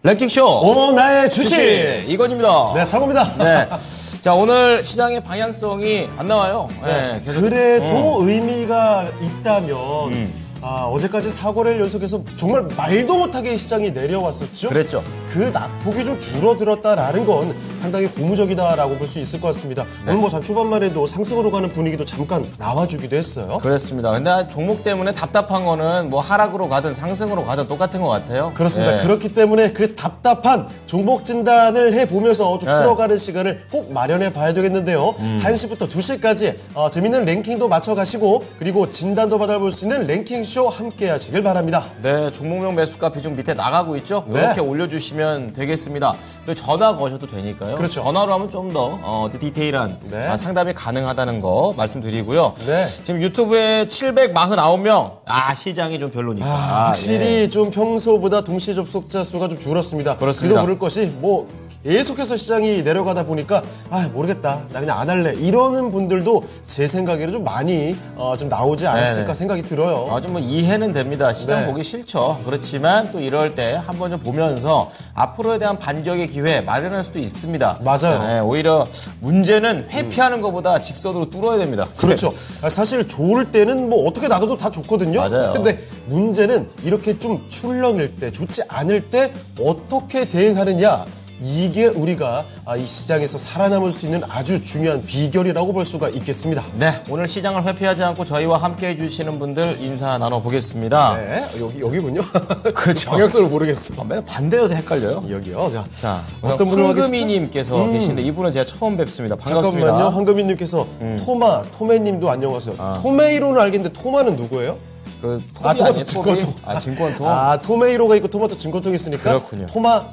랭킹쇼! 나의 주식! 이건입니다. 네, 창호입니다. 네. 자, 오늘 시장의 방향성이 안 나와요. 네, 계속. 그래도 의미가 있다면, 어제까지 4거래일 연속해서 정말 말도 못하게 시장이 내려왔었죠? 그랬죠. 그 낙폭이 좀 줄어들었다라는 건 상당히 고무적이다라고 볼 수 있을 것 같습니다. 오늘 뭐 장 초반만 해도 상승으로 가는 분위기도 잠깐 나와주기도 했어요. 그렇습니다. 근데 종목 때문에 답답한 거는 뭐 하락으로 가든 상승으로 가든 똑같은 것 같아요. 그렇습니다. 네. 그렇기 때문에 그 답답한 종목 진단을 해보면서 좀 풀어가는 시간을 꼭 마련해 봐야 되겠는데요. 1시부터 2시까지 재밌는 랭킹도 맞춰가시고 그리고 진단도 받아볼 수 있는 랭킹쇼 함께 하시길 바랍니다. 네, 종목명 매수가 비중 밑에 나가고 있죠? 이렇게 올려주시면 되겠습니다. 그리고 전화 거셔도 되니까요. 그렇죠. 전화로 하면 좀 더 디테일한 상담이 가능하다는 거 말씀드리고요. 네. 지금 유튜브에 749명. 시장이 좀 별로니까. 확실히 좀 평소보다 동시 접속자 수가 좀 줄었습니다. 그렇습니다. 그로 부를 것이 뭐 계속해서 시장이 내려가다 보니까 모르겠다, 나 그냥 안 할래 이러는 분들도 제 생각에는 좀 많이 좀 나오지 않았을까 생각이 들어요. 좀 뭐 이해는 됩니다. 시장 네. 보기 싫죠. 그렇지만 또 이럴 때 한번 좀 보면서 앞으로에 대한 반격의 기회 마련할 수도 있습니다. 맞아요. 네, 오히려 문제는 회피하는 것보다 직선으로 뚫어야 됩니다. 그렇죠. 사실 좋을 때는 뭐 어떻게 놔둬도 다 좋거든요. 맞아요. 근데 문제는 이렇게 좀 출렁일 때, 좋지 않을 때 어떻게 대응하느냐. 이게 우리가 이 시장에서 살아남을 수 있는 아주 중요한 비결이라고 볼 수가 있겠습니다. 네, 오늘 시장을 회피하지 않고 저희와 함께 해주시는 분들 인사 나눠보겠습니다. 네, 여기군요. 그렇죠. 방향성을 모르겠어. 맨날 반대여서 헷갈려요. 여기요. 자, 어떤 분을 황금이님께서 계신데 이분은 제가 처음 뵙습니다. 반갑습니다. 잠깐만요. 황금이님께서 토메님도 안녕하세요. 토메이로는 알겠는데 토마는 누구예요? 톰이 아니에요? 증권통. 증권통. 토메이로가 있고 토마토 증권통이 있으니까. 그렇군요.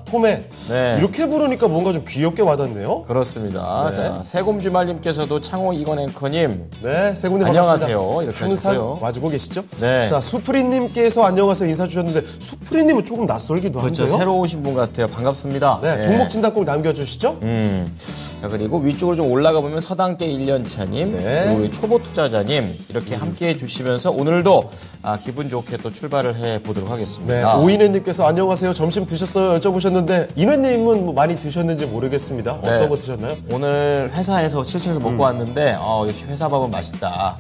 토메. 네. 이렇게 부르니까 뭔가 좀 귀엽게 와닿네요. 그렇습니다. 네. 자, 세곰주말님께서도 창호 이건 앵커님. 네, 세군님 안녕하세요. 반갑습니다. 이렇게 항상 하셨고요. 와주고 계시죠? 네. 자, 수프리님께서 안녕하세요 인사 주셨는데 수프리님은 조금 낯설기도 그렇죠. 한데요. 새로 오신 분 같아요. 반갑습니다. 네, 종목 진단 꼭 남겨주시죠. 자, 그리고 위쪽으로 좀 올라가 보면 서당계 1년차님, 네. 그리고 우리 초보 투자자님 이렇게 함께 해주시면서 오늘도 기분 좋게 또 출발을 해 보도록 네, 하겠습니다. 오인혜님께서 안녕하세요. 점심 드셨어요? 여쭤보셨는데 인혜님은 뭐 많이 드셨는지 모르겠습니다. 네. 어떤 거 드셨나요? 오늘 회사에서 7층에서 먹고 왔는데 역시 회사 밥은 맛있다.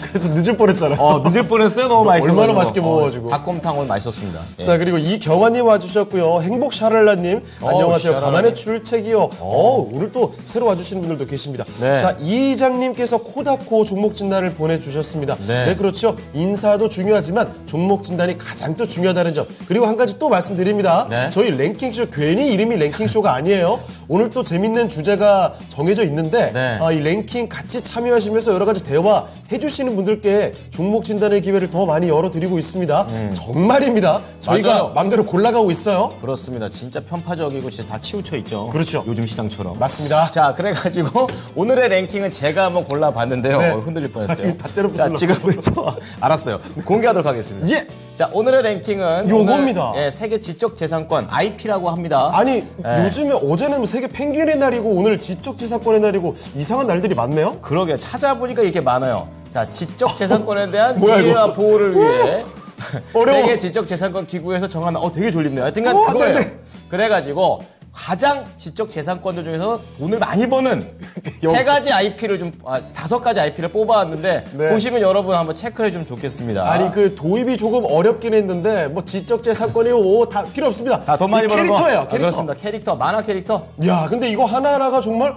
그래서 늦을 뻔했잖아요. 늦을 뻔했어요. 너무 맛있어. 얼마나 맛있게 먹어가지고. 닭곰탕 오늘 맛있었습니다. 예. 자, 그리고 이경환님 와주셨고요. 행복 샤랄라님 안녕하세요. 샤랄라. 가만의 출첵이요. 오늘 또 새로 와주시는 분들도 계십니다. 네. 자, 이장님께서 코다코 종목 진단을 보내주셨습니다. 네. 네, 그렇죠. 인사도 중요하지만 종목 진단이 가장 또 중요하다는 점. 그리고 한 가지 또 말씀드립니다. 네. 저희 랭킹쇼 괜히 이름이 랭킹쇼가 아니에요. 오늘 또 재밌는 주제가 정해져 있는데 네. 이 랭킹 같이 참여하시면서 여러 가지 대화 해주시는 분들께 종목 진단의 기회를 더 많이 열어드리고 있습니다. 정말입니다. 저희가 맞아요. 마음대로 골라가고 있어요. 그렇습니다. 진짜 편파적이고 진짜 다 치우쳐 있죠. 그렇죠. 요즘 시장처럼. 맞습니다. 자, 그래가지고 오늘의 랭킹은 제가 한번 골라봤는데요. 네. 흔들릴 뻔했어요. 다 때려 자, 부술라. 지금부터 알았어요. 공개하도록 하겠습니다. 예. 자, 오늘의 랭킹은 요겁니다. 오늘, 세계 지적재산권 IP라고 합니다. 아니 네. 요즘에 어제는 뭐 세계 펭귄의 날이고 오늘 지적재산권의 날이고 이상한 날들이 많네요. 그러게요. 찾아보니까 이게 많아요. 자, 지적재산권에 대한 뭐야, 이해와 이거? 보호를 위해 어려워. 세계 지적재산권 기구에서 정한 되게 졸립네요. 하여튼간 오, 그거예요. 네네. 그래가지고 가장 지적재산권들 중에서 돈을 많이 버는 세 가지 IP를 좀 5가지 IP를 뽑아왔는데 네. 보시면 여러분 한번 체크해 주면 좋겠습니다. 아니 그 도입이 조금 어렵긴 했는데 뭐 지적재산권이요 다 필요 없습니다. 다 돈 많이 버는 거. 캐릭터예요. 캐릭터. 그렇습니다. 캐릭터, 만화 캐릭터. 야, 근데 이거 하나하나가 정말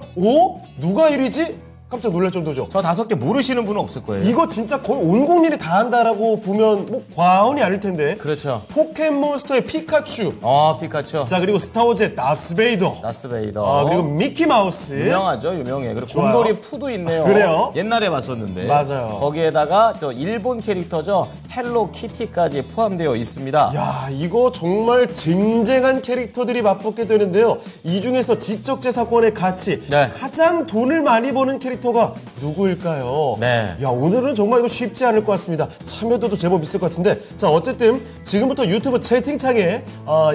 누가 1위지? 깜짝 놀랄 정도죠. 저 5개 모르시는 분은 없을 거예요. 이거 진짜 거의 온 국민이 다 한다라고 보면 뭐 과언이 아닐 텐데. 그렇죠. 포켓몬스터의 피카츄. 피카츄, 자, 그리고 스타워즈의 다스베이더. 다스베이더. 그리고 미키마우스. 유명하죠, 유명해. 그리고 좋아요. 곰돌이 푸도 있네요. 그래요? 옛날에 봤었는데. 맞아요. 거기에다가 저 일본 캐릭터죠, 헬로 키티까지 포함되어 있습니다. 야, 이거 정말 쟁쟁한 캐릭터들이 맞붙게 되는데요. 이 중에서 지적재산권의 가치, 네. 가장 돈을 많이 버는 캐릭터 캐릭터가 누구일까요? 네. 야, 오늘은 정말 이거 쉽지 않을 것 같습니다. 참여도도 제법 있을 것 같은데. 자, 어쨌든 지금부터 유튜브 채팅창에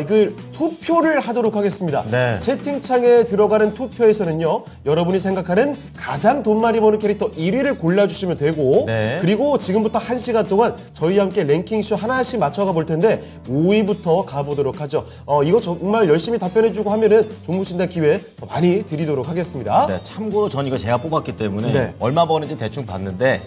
이걸 투표를 하도록 하겠습니다. 네. 채팅창에 들어가는 투표에서는요, 여러분이 생각하는 가장 돈 많이 버는 캐릭터 1위를 골라주시면 되고, 네. 그리고 지금부터 1시간 동안 저희와 함께 랭킹쇼 하나씩 맞춰가 볼 텐데 5위부터 가보도록 하죠. 이거 정말 열심히 답변해주고 하면은 종무진단 기회 더 많이 드리도록 하겠습니다. 네, 참고로 전 이거 제가 뽑았기 때문에 네. 얼마 버는지 대충 봤는데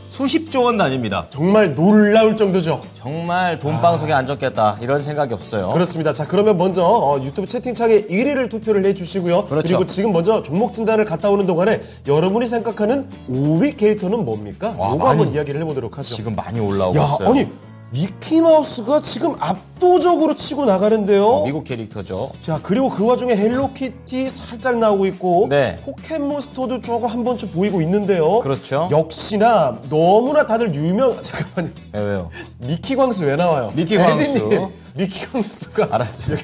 수십조 원 단위입니다. 정말 놀라울 정도죠. 정말 돈방석에 안 적겠다 이런 생각이 없어요. 그렇습니다. 자, 그러면 먼저 유튜브 채팅창에 1위를 투표를 해주시고요. 그렇죠. 그리고 지금 먼저 종목 진단을 갔다 오는 동안에 여러분이 생각하는 5위 캐릭터는 뭡니까? 와, 이거 많이- 한번 이야기를 해보도록 하죠. 지금 많이 올라오고 야, 있어요. 아니 미키마우스가 지금 압도적으로 치고 나가는데요. 미국 캐릭터죠. 자, 그리고 그 와중에 헬로키티 살짝 나오고 있고, 네. 포켓몬스터도 저거 한 번쯤 보이고 있는데요. 그렇죠. 역시나 너무나 다들 잠깐만요. 네, 왜요? 미키 광수 왜 나와요? 미키 광수. 에디님, 미키 광수가 알았어요.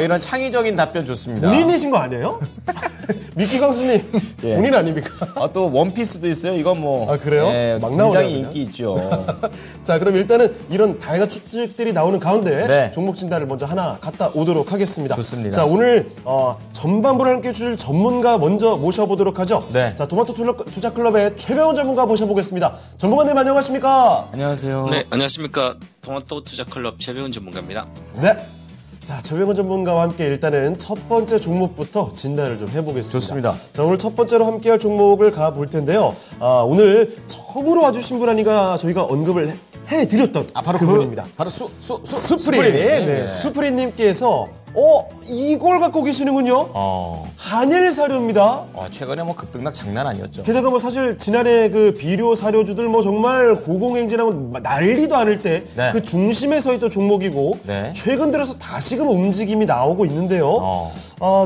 이런 창의적인 답변 좋습니다. 본인이신 거 아니에요? 미키 광수님 예. 본인 아닙니까? 또 원피스도 있어요. 이건 뭐 아, 그래요? 예, 막 나오네요, 굉장히 그냥? 인기 있죠. 자, 그럼 일단은 이런 다양한 추측들이 나오는 가운데 네. 종목 진단을 먼저 하나 갔다 오도록 하겠습니다. 좋습니다. 자, 오늘 전반부를 함께 해주실 전문가 먼저 모셔보도록 하죠. 네. 자, 토마토 투자클럽의 최병원 전문가 모셔보겠습니다. 전문가님 안녕하십니까? 안녕하세요. 네, 안녕하십니까. 토마토 투자클럽 최배운 전문가입니다. 네. 자, 최병원 전문가와 함께 일단은 첫 번째 종목부터 진단을 좀 해보겠습니다. 좋습니다. 자, 오늘 첫 번째로 함께할 종목을 가볼 텐데요. 오늘 처음으로 와주신 분 아니가 저희가 언급을 해드렸던 바로 그분입니다. 바로 수프리. 네. 수프리님께서 이걸 갖고 계시는군요. 한일 사료입니다. 최근에 뭐 급등락 장난 아니었죠. 게다가 뭐 사실 지난해 그 비료 사료주들 뭐 정말 고공행진하고 난리도 않을 때 그 네. 중심에 서 있던 종목이고 네. 최근 들어서 다시금 움직임이 나오고 있는데요.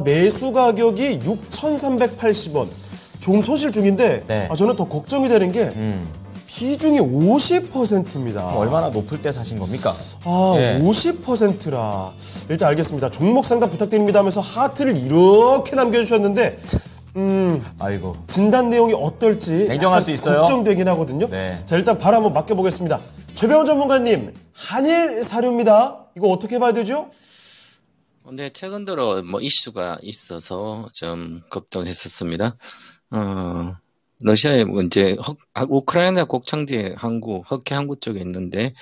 매수 가격이 6,380원. 조금 소실 중인데 네. 저는 더 걱정이 되는 게 비중이 50%입니다. 얼마나 높을 때 사신 겁니까? 예. 50%라. 일단 알겠습니다. 종목 상담 부탁드립니다 하면서 하트를 이렇게 남겨주셨는데, 아이고. 진단 내용이 어떨지 냉정할 약간 수 있어요? 걱정되긴 하거든요. 네. 자, 일단 바로 한번 맡겨보겠습니다. 최병원 전문가님, 한일 사료입니다. 이거 어떻게 봐야 되죠? 근데 최근 들어 뭐 이슈가 있어서 좀 급등했었습니다. 러시아의 이제 우크라이나 곡창지 항구, 흑해 항구 쪽에 있는데,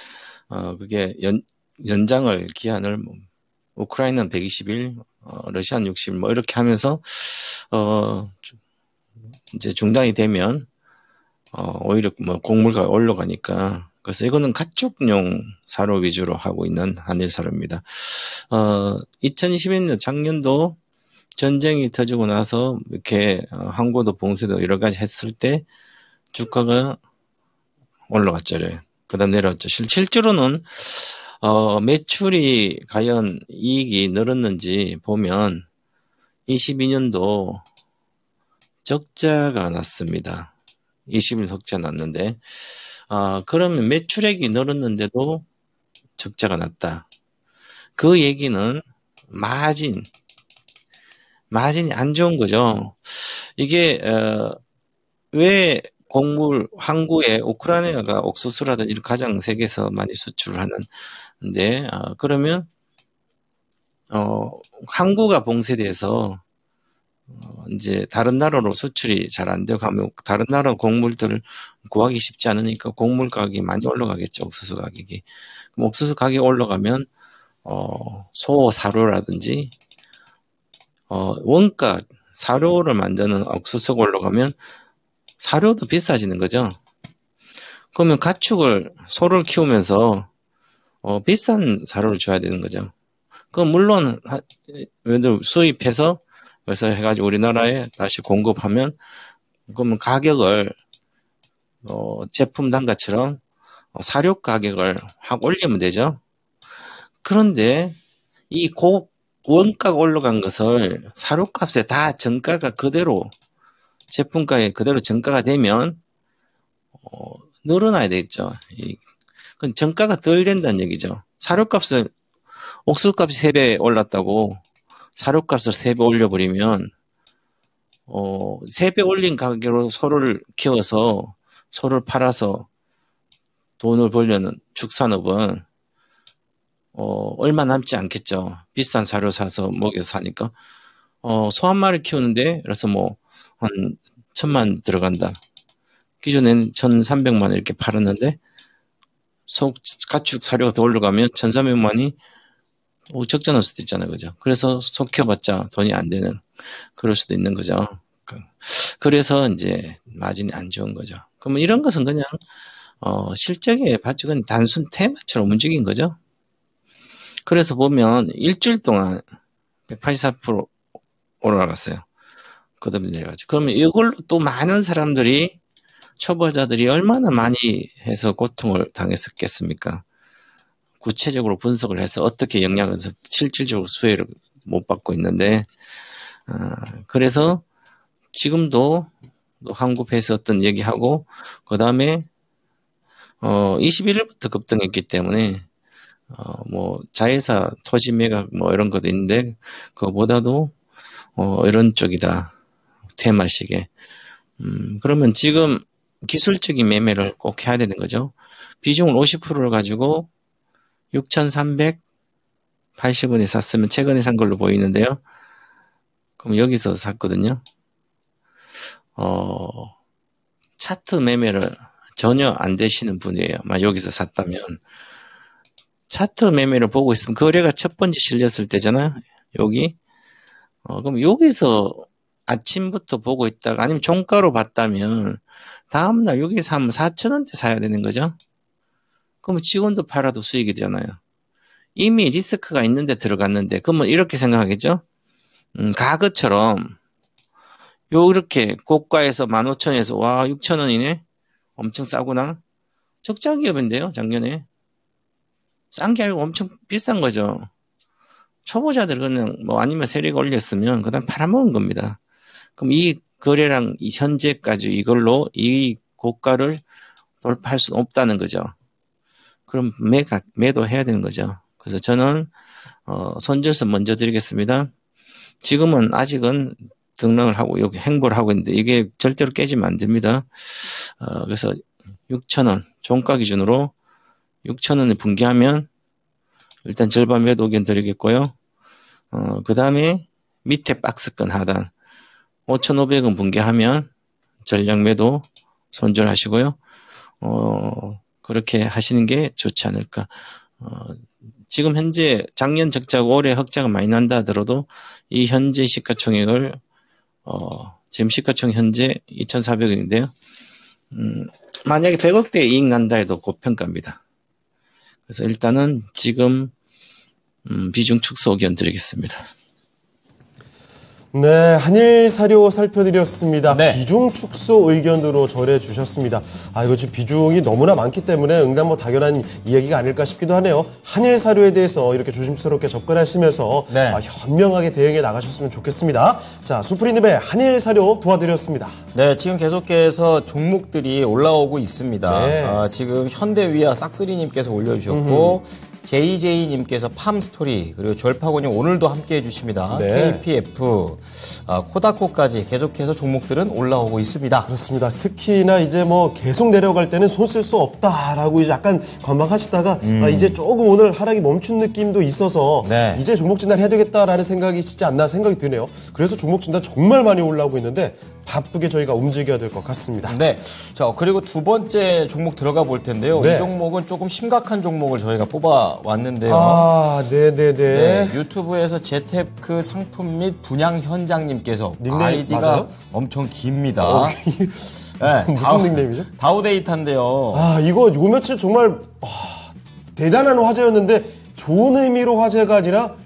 그게 연장을 기한을 우크라이나는 120일, 러시아는 60일 뭐 이렇게 하면서 이제 중단이 되면 오히려 뭐 곡물가 올라가니까, 그래서 이거는 가축용 사료 위주로 하고 있는 한일 사료입니다. 2021년 작년도 전쟁이 터지고 나서 이렇게 항구도 봉쇄도 여러 가지 했을 때 주가가 올라갔죠. 그 다음 내려왔죠. 실제로는 매출이 과연 이익이 늘었는지 보면 22년도 적자가 났습니다. 21년 적자 났는데 그러면 매출액이 늘었는데도 적자가 났다. 그 얘기는 마진이 안 좋은 거죠. 이게 왜 곡물 항구에 우크라이나가 옥수수라든지 가장 세계에서 많이 수출을 하는데 그러면 항구가 봉쇄돼서 이제 다른 나라로 수출이 잘 안 되고 하면 다른 나라 곡물들을 구하기 쉽지 않으니까 곡물 가격이 많이 올라가겠죠. 옥수수 가격이. 그럼 옥수수 가격이 올라가면 사료라든지 원가 사료를 만드는 옥수수가 올라가면 사료도 비싸지는 거죠. 그러면 소를 키우면서 비싼 사료를 줘야 되는 거죠. 그럼 물론 수입해서 그래서 해가지고 우리나라에 다시 공급하면 그러면 가격을 제품 단가처럼 사료 가격을 확 올리면 되죠. 그런데 이 원가가 올라간 것을 사료값에 다 정가가 그대로 제품가에 그대로 정가가 되면 늘어나야 되겠죠. 그건 정가가 덜 된다는 얘기죠. 사료값을 옥수수값이 3배 올랐다고 사료값을 3배 올려버리면 3배 올린 가격으로 소를 키워서 소를 팔아서 돈을 벌려는 축산업은 얼마 남지 않겠죠. 비싼 사료 사서 먹여서 사니까. 소 한 마리 키우는데, 그래서 뭐, 한 1,000만 들어간다. 기존에는 1,300만 원 이렇게 팔았는데, 가축 사료가 더 올라가면 1,300만이 적자날 수도 있잖아요. 그죠? 그래서 소 키워봤자 돈이 안 되는, 그럴 수도 있는 거죠. 그래서 이제 마진이 안 좋은 거죠. 그러면 이런 것은 그냥, 실적의 바둑은 단순 테마처럼 움직인 거죠. 그래서 보면 일주일 동안 184% 올라갔어요. 그 다음에 내려가죠. 그러면 이걸로 또 많은 사람들이, 초보자들이 얼마나 많이 해서 고통을 당했었겠습니까? 구체적으로 분석을 해서 어떻게 영향을 실질적으로 수혜를 못 받고 있는데, 그래서 지금도 한국에서 어떤 얘기하고, 그 다음에 21일부터 급등했기 때문에 뭐 자회사 토지 매각 뭐 이런 것도 있는데, 그거보다도 이런 쪽이다, 테마식의. 그러면 지금 기술적인 매매를 꼭 해야 되는 거죠. 비중을 50%를 가지고 6,380원에 샀으면 최근에 산 걸로 보이는데요. 그럼 여기서 샀거든요. 차트 매매를 전혀 안 되시는 분이에요. 여기서 샀다면. 차트 매매를 보고 있으면 거래가 첫 번째 실렸을 때잖아요. 여기. 그럼 여기서 아침부터 보고 있다가, 아니면 종가로 봤다면 다음날 여기서 사면 4,000원대 사야 되는 거죠. 그러면 지금도 팔아도 수익이 되잖아요. 이미 리스크가 있는데 들어갔는데, 그러면 이렇게 생각하겠죠. 가그처럼 요렇게 고가에서 15,000원에서 와 6,000원이네, 엄청 싸구나. 적자 기업인데요, 작년에. 싼 게 아니고 엄청 비싼 거죠. 초보자들 그냥 뭐 아니면 세리가 올렸으면 그다음 팔아먹은 겁니다. 그럼 이 거래량 이 현재까지 이걸로 이 고가를 돌파할 수는 없다는 거죠. 그럼 매도해야 되는 거죠. 그래서 저는 손절선 먼저 드리겠습니다. 지금은 아직은 등락을 하고 여기 행보를 하고 있는데 이게 절대로 깨지면 안 됩니다. 그래서 6,000원 종가 기준으로 6,000원을 붕괴하면 일단 절반 매도 의견 드리겠고요. 그 다음에 밑에 박스권 하단 5,500원 붕괴하면 전량 매도 손절하시고요. 그렇게 하시는 게 좋지 않을까. 지금 현재 작년 적자고 올해 흑자가 많이 난다 하더라도 이 현재 시가총액을 지금 시가총액 현재 2,400원인데요. 만약에 100억대 이익 난다 해도 고평가입니다. 그래서 일단은 지금 비중 축소 의견 드리겠습니다. 네, 한일사료 살펴드렸습니다. 네. 비중 축소 의견으로 전해주셨습니다. 이거 지금 비중이 너무나 많기 때문에 응당 뭐 당연한 이야기가 아닐까 싶기도 하네요. 한일사료에 대해서 이렇게 조심스럽게 접근하시면서 네. 현명하게 대응해 나가셨으면 좋겠습니다. 자, 수프리님의 한일사료 도와드렸습니다. 네, 지금 계속해서 종목들이 올라오고 있습니다. 네. 지금 현대위아 싹쓰리님께서 올려주셨고, JJ님께서 팜스토리, 그리고 졸파고님 오늘도 함께 해주십니다. 네. KPF, 코다코까지 계속해서 종목들은 올라오고 있습니다. 그렇습니다. 특히나 이제 뭐 계속 내려갈 때는 손 쓸 수 없다라고 이제 약간 관망하시다가 이제 조금 오늘 하락이 멈춘 느낌도 있어서 네. 이제 종목 진단 해야 되겠다라는 생각이시지 않나 생각이 드네요. 그래서 종목 진단 정말 많이 올라오고 있는데 바쁘게 저희가 움직여야 될 것 같습니다. 네. 자, 그리고 두 번째 종목 들어가 볼 텐데요. 네. 이 종목은 조금 심각한 종목을 저희가 뽑아왔는데요. 네네네. 네, 유튜브에서 재테크 상품 및 분양 현장님께서 닉네임 아이디가 맞아요? 엄청 깁니다. 네, 무슨 닉네임이죠? 다우데이터인데요. 이거 요 며칠 정말 대단한 화제였는데 좋은 의미로 화제가 아니라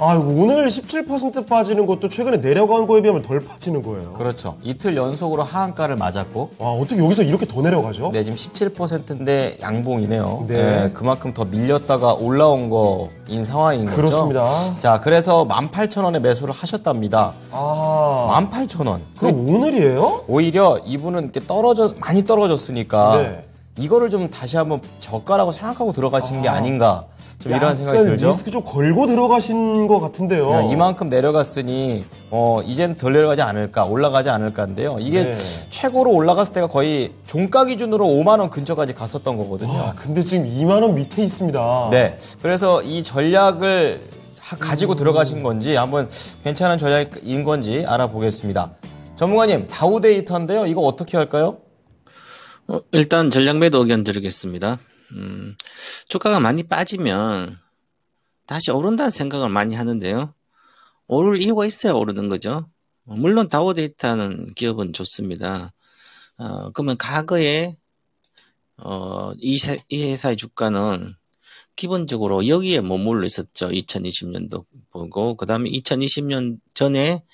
오늘 17% 빠지는 것도 최근에 내려간 거에 비하면 덜 빠지는 거예요. 그렇죠. 이틀 연속으로 하한가를 맞았고, 어떻게 여기서 이렇게 더 내려가죠? 네, 지금 17%인데 양봉이네요. 네. 네, 그만큼 더 밀렸다가 올라온 거인 상황인 거죠. 그렇습니다. 자, 그래서 18,000원에 매수를 하셨답니다. 18,000원. 그럼 오늘이에요? 오히려 이분은 이렇게 많이 떨어졌으니까 네. 이거를 좀 다시 한번 저가라고 생각하고 들어가신 게 아닌가. 좀 이런 생각이 들죠. 리스크 좀 걸고 들어가신 것 같은데요. 이만큼 내려갔으니 이젠 덜 내려가지 않을까, 올라가지 않을까인데요. 이게 최고로 올라갔을 때가 거의 종가 기준으로 5만 원 근처까지 갔었던 거거든요. 근데 지금 2만 원 밑에 있습니다. 네, 그래서 이 전략을 가지고 들어가신 건지 한번 괜찮은 전략인 건지 알아보겠습니다. 전문가님, 다우 데이터인데요. 이거 어떻게 할까요? 일단 전략 매도 의견 드리겠습니다. 주가가 많이 빠지면 다시 오른다는 생각을 많이 하는데요. 오를 이유가 있어야 오르는 거죠. 물론 다우 데이터는 기업은 좋습니다. 그러면 과거에 이 회사의 주가는 기본적으로 여기에 머물러 있었죠. 2020년도 보고 그 다음에 2020년 전에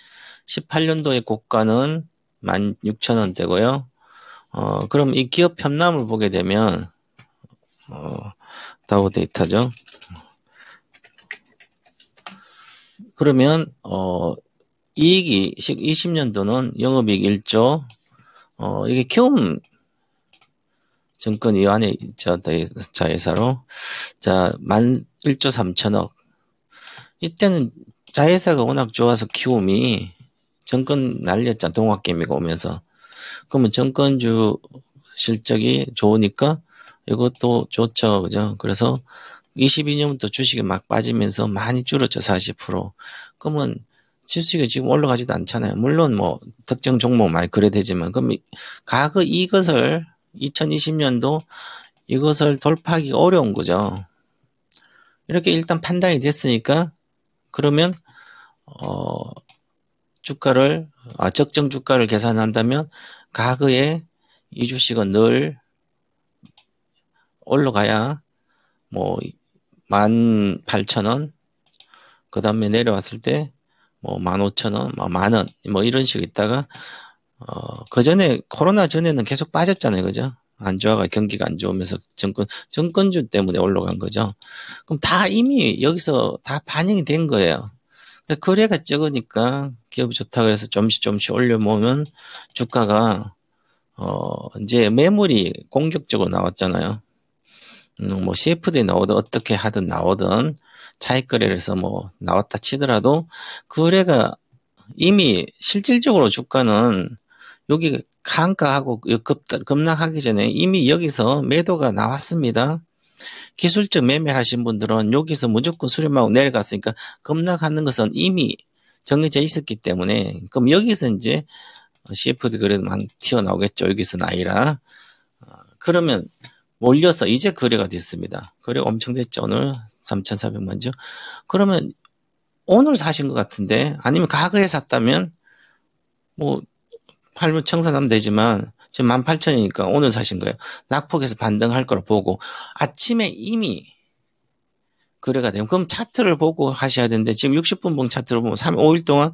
18년도의 고가는 16,000원대고요. 그럼 이 기업 편남을 보게 되면 다우 데이터죠. 그러면 이익이 20년도는 영업이익 1조. 이게 키움 증권 이 안에 있죠. 자회사로. 자, 1조 3천억. 이때는 자회사가 워낙 좋아서 키움이 정권 날렸잖아. 동학개미가 오면서. 그러면 정권주 실적이 좋으니까 이것도 좋죠. 그죠? 그래서 22년부터 주식이 막 빠지면서 많이 줄었죠. 40%. 그러면 주식이 지금 올라가지도 않잖아요. 물론 뭐 특정 종목 많이 거래되지만 그럼 과거 이것을 2020년도 이것을 돌파하기 어려운 거죠. 이렇게 일단 판단이 됐으니까 그러면 주가를 적정 주가를 계산한다면 과거에 이 주식은 늘 올라가야 뭐 18,000원 그 다음에 내려왔을 때 뭐 15,000원, 뭐 만원 뭐 이런 식으로 있다가 그 전에 코로나 전에는 계속 빠졌잖아요. 그죠? 안 좋아가 경기가 안 좋으면서 정권주 때문에 올라간 거죠. 그럼 다 이미 여기서 다 반영이 된 거예요. 거래가 적으니까 기업이 좋다 그래서 조금씩 올려보면 주가가 이제 매물이 공격적으로 나왔잖아요. 뭐 CFD에 나오든 어떻게 하든 나오든 차익 거래를 해서 뭐 나왔다 치더라도 거래가 이미 실질적으로 주가는 여기 한가하고 급락하기 전에 이미 여기서 매도가 나왔습니다. 기술적 매매를 하신 분들은 여기서 무조건 수렴하고 내려갔으니까 급락하는 것은 이미 정해져 있었기 때문에 그럼 여기서 이제 CFD 거래도 많이 튀어나오겠죠. 여기서는 아니라 그러면 몰려서 이제 거래가 됐습니다. 거래가 엄청 됐죠. 오늘 3,400만 주. 그러면 오늘 사신 것 같은데 아니면 과거에 샀다면 뭐 팔면 청산하면 되지만 지금 18,000이니까 오늘 사신 거예요. 낙폭에서 반등할 거로 보고 아침에 이미 거래가 되면 그럼 차트를 보고 하셔야 되는데 지금 60분 봉 차트를 보면 5일 동안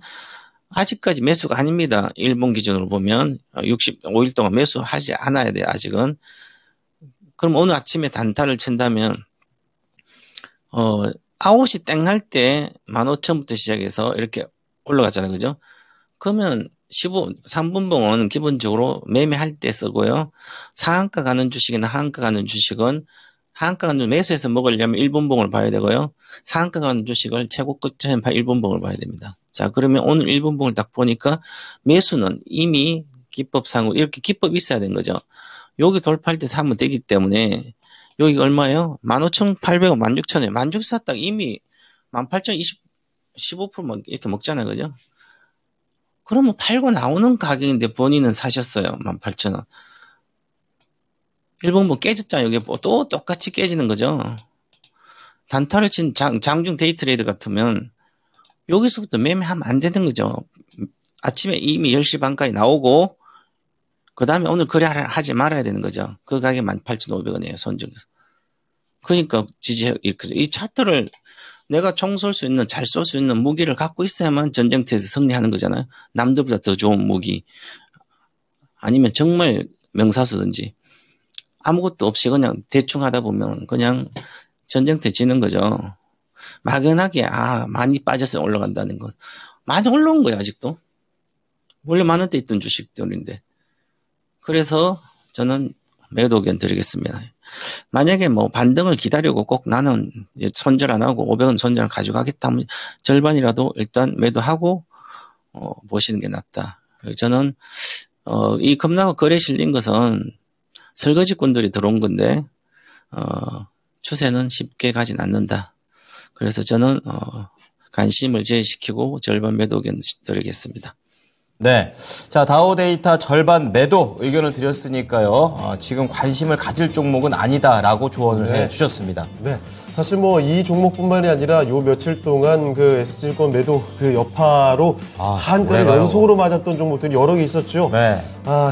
아직까지 매수가 아닙니다. 일본 기준으로 보면 65일 동안 매수하지 않아야 돼요. 아직은. 그럼 오늘 아침에 단타를 친다면 9시 땡 할 때 15,000부터 시작해서 이렇게 올라갔잖아요. 그죠? 그러면 3분봉은 기본적으로 매매할 때 쓰고요. 상한가 가는 주식이나 하한가 가는 주식은 하한가 가는 매수해서 먹으려면 1분봉을 봐야 되고요. 상한가 가는 주식을 최고 끝에 1분봉을 봐야 됩니다. 자, 그러면 오늘 1분봉을 딱 보니까 매수는 이미 기법상으로 이렇게 기법이 있어야 되는 거죠. 여기 돌파할 때 사면 되기 때문에 여기가 얼마예요? 15,800원, 16,000원. 16,000원 샀다가 이미 18,000원 15% 이렇게 먹잖아요. 그죠? 그러면 팔고 나오는 가격인데 본인은 사셨어요. 18,000원. 일본 뭐 깨졌잖아요. 이게 또 똑같이 깨지는 거죠. 단타를 친 장중 데이트레이드 같으면 여기서부터 매매하면 안 되는 거죠. 아침에 이미 10시 반까지 나오고 그 다음에 오늘 거래하지 말아야 되는 거죠. 그 가격 18,500원이에요. 손절해서. 그러니까 이 차트를 내가 총 쏠 수 있는 잘 쏠 수 있는 무기를 갖고 있어야만 전쟁터에서 승리하는 거잖아요. 남들보다 더 좋은 무기 아니면 정말 명사수든지 아무것도 없이 그냥 대충 하다 보면 그냥 전쟁터에 지는 거죠. 막연하게 많이 빠져서 올라간다는 것. 많이 올라온 거예요. 아직도. 원래 만 원대 있던 주식들인데. 그래서 저는 매도 의견 드리겠습니다. 만약에 뭐 반등을 기다리고 꼭 나는 손절 안 하고 500원 손절 가져가겠다 하면 절반이라도 일단 매도하고 보시는 게 낫다. 저는 이 급락과 거래 실린 것은 설거지꾼들이 들어온 건데 추세는 쉽게 가진 않는다. 그래서 저는 관심을 제외시키고 절반 매도 의견 드리겠습니다. 네. 자, 다우데이터 절반 매도 의견을 드렸으니까요. 지금 관심을 가질 종목은 아니다라고 조언을 해 주셨습니다. 네. 사실 뭐 이 종목뿐만이 아니라 요 며칠 동안 그 S증권 매도 그 여파로 한 건을 그래요. 연속으로 맞았던 종목들이 여러 개 있었죠. 네.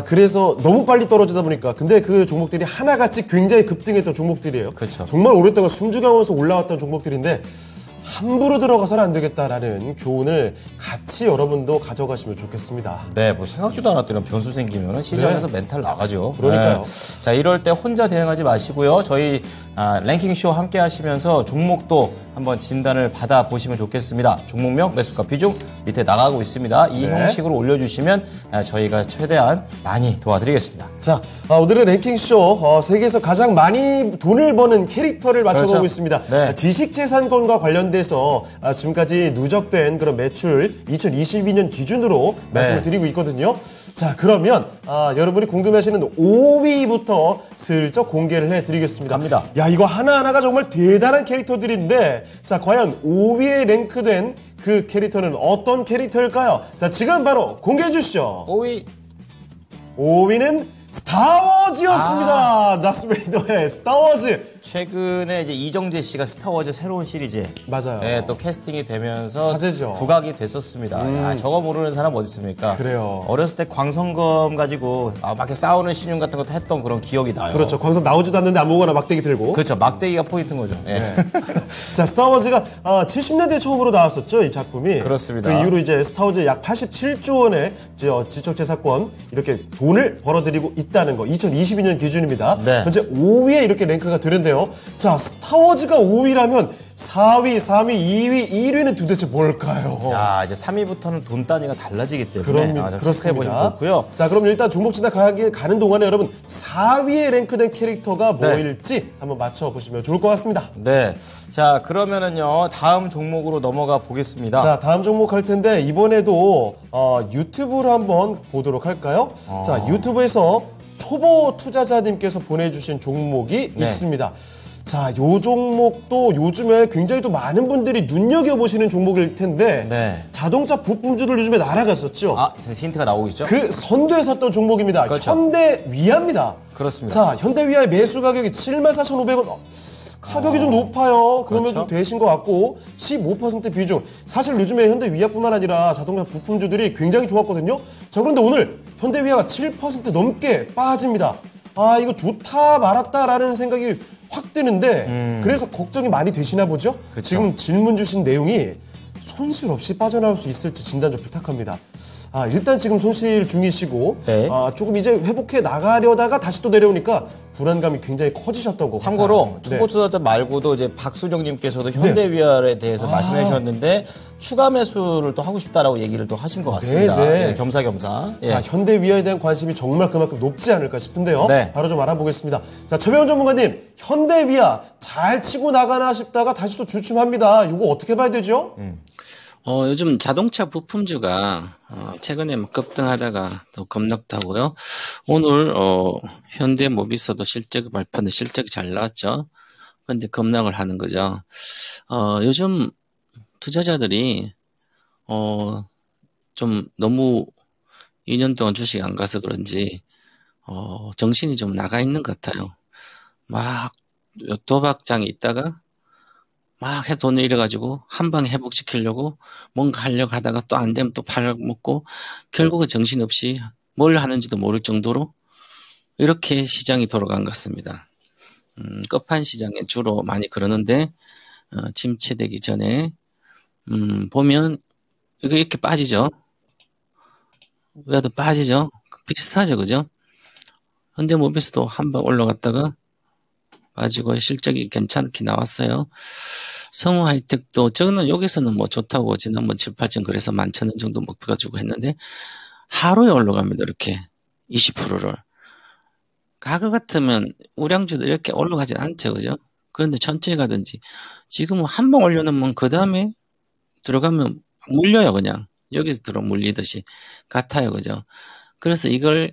그래서 너무 빨리 떨어지다 보니까 근데 그 종목들이 하나같이 굉장히 급등했던 종목들이에요. 그렇죠. 정말 오랫동안 숨죽여가면서 올라왔던 종목들인데 함부로 들어가서는 안 되겠다라는 교훈을 같이 여러분도 가져가시면 좋겠습니다. 네, 뭐 생각지도 않았던 이런 변수 생기면 시장에서 멘탈 나가죠. 그러니까요. 네. 자, 이럴 때 혼자 대응하지 마시고요. 저희 랭킹쇼 함께 하시면서 종목도 한번 진단을 받아보시면 좋겠습니다. 종목명, 매수가, 비중 밑에 나가고 있습니다. 이 형식으로 올려주시면 저희가 최대한 많이 도와드리겠습니다. 자, 오늘의 랭킹쇼 세계에서 가장 많이 돈을 버는 캐릭터를 맞춰보고 그렇죠. 있습니다. 네. 지식재산권과 관련돼서 지금까지 누적된 그런 매출 2022년 기준으로 말씀을 드리고 있거든요. 자, 그러면 여러분이 궁금해하시는 5위부터 슬쩍 공개를 해드리겠습니다. 갑니다. 야, 이거 하나하나가 정말 대단한 캐릭터들인데 자, 과연 5위에 랭크된 그 캐릭터는 어떤 캐릭터일까요? 자, 지금 바로 공개해 주시죠. 5위. 5위는 스타워즈였습니다. 다스베이더의 스타워즈. 최근에 이제 이정재 씨가 스타워즈 새로운 시리즈 맞아요. 네, 또 캐스팅이 되면서 화제죠. 부각이 됐었습니다. 야, 저거 모르는 사람 어디 있습니까? 그래요. 어렸을 때 광선검 가지고 막 이렇게 싸우는 신용 같은 것도 했던 그런 기억이 나요. 그렇죠. 거기서 나오지도 않는데 아무거나 막대기 들고. 그렇죠. 막대기가 포인트인 거죠. 예. 자, 스타워즈가 70년대에 처음으로 나왔었죠, 이 작품이. 그렇습니다. 그 이후로 이제 스타워즈 약 87조 원의 지적재산권 이렇게 돈을 벌어들이고 있다는 거. 2022년 기준입니다. 네. 현재 5위에 이렇게 랭크가 되는데요. 자, 스타워즈가 5위라면 4위, 3위, 2위, 1위는 도대체 뭘까요? 야, 이제 3위부터는 돈 단위가 달라지기 때문에 좀 그렇습니다. 체크해 보시면 좋고요. 자, 그럼 일단 종목 진단 가는 동안에 여러분 4위에 랭크된 캐릭터가 뭐일지 한번 맞춰보시면 좋을 것 같습니다. 네. 자, 그러면은요. 다음 종목으로 넘어가 보겠습니다. 자, 다음 종목 할 텐데 이번에도 유튜브로 한번 보도록 할까요? 자, 유튜브에서 초보 투자자님께서 보내주신 종목이 있습니다. 자, 요 종목도 요즘에 굉장히 또 많은 분들이 눈여겨보시는 종목일 텐데 네. 자동차 부품주들 요즘에 날아갔었죠. 지금 힌트가 나오고 있죠? 그 선두에 섰던 종목입니다. 그렇죠. 현대위아입니다. 그렇습니다. 자, 현대위아의 매수 가격이 74,500원. 가격이 좀 높아요. 그러면 그렇죠. 좀 되신 것 같고 15% 비중. 사실 요즘에 현대위아뿐만 아니라 자동차 부품주들이 굉장히 좋았거든요. 자, 그런데 오늘 현대위아가 7% 넘게 빠집니다. 이거 좋다 말았다라는 생각이 확 드는데 그래서 걱정이 많이 되시나 보죠? 그쵸. 지금 질문 주신 내용이 손실 없이 빠져나올 수 있을지 진단 좀 부탁합니다. 일단 지금 손실 중이시고 네. 조금 이제 회복해 나가려다가 다시 또 내려오니까 불안감이 굉장히 커지셨던 것 참고로 같아요. 초보 투자자 말고도 이제 박수정님께서도 현대위아에 대해서 말씀해 주셨는데 추가 매수를 또 하고 싶다라고 얘기를 또 하신 것 같습니다. 네. 예, 겸사겸사. 예. 자, 현대위아에 대한 관심이 정말 그만큼 높지 않을까 싶은데요. 네. 바로 좀 알아보겠습니다. 자, 최병원 전문가님, 현대위아 잘 치고 나가나 싶다가 다시 또 주춤합니다. 이거 어떻게 봐야 되죠? 요즘 자동차 부품주가 최근에 막 급등하다가 또 급락하고요. 오늘 현대모비스도 실적 발표는 실적이 잘 나왔죠. 그런데 급락을 하는 거죠. 요즘 투자자들이 좀 너무 2년 동안 주식이 안 가서 그런지 정신이 좀 나가 있는 것 같아요. 막 도박장에 있다가 막 돈을 잃어가지고 한 방에 회복시키려고 뭔가 하려고 하다가 또 안 되면 또 팔아먹고 결국은 정신없이 뭘 하는지도 모를 정도로 이렇게 시장이 돌아간 것 같습니다. 끝판 시장에 주로 많이 그러는데 침체되기 전에 보면 이거 이렇게 빠지죠. 왜도 빠지죠. 비슷하죠, 그죠? 현대모비스도 한 방 올라갔다가 빠지고 실적이 괜찮게 나왔어요. 성우하이텍도 저는 여기서는 뭐 좋다고 지난번 7, 8천 그래서 11,000원 정도 목표 가지고 했는데 하루에 올라갑니다. 이렇게 20%를 과거 같으면 우량주도 이렇게 올라가진 않죠, 그죠? 그런데 천천히 가든지 지금은 한 번 올려놓으면 그 다음에 들어가면 물려요, 그냥 여기서 들어 물리듯이 같아요, 그죠? 그래서 이걸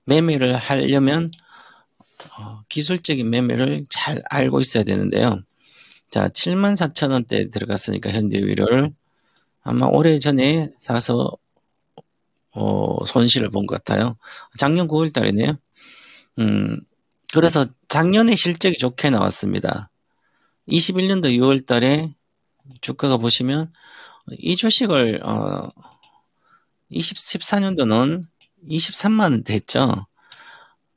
매매를 하려면 기술적인 매매를 잘 알고 있어야 되는데요. 자, 74,000원대 들어갔으니까 현대위를 아마 오래전에 사서 손실을 본 것 같아요. 작년 9월 달이네요. 그래서 작년에 실적이 좋게 나왔습니다. 21년도 6월 달에 주가가 보시면 이 주식을 14년도는 23만 원대 했죠.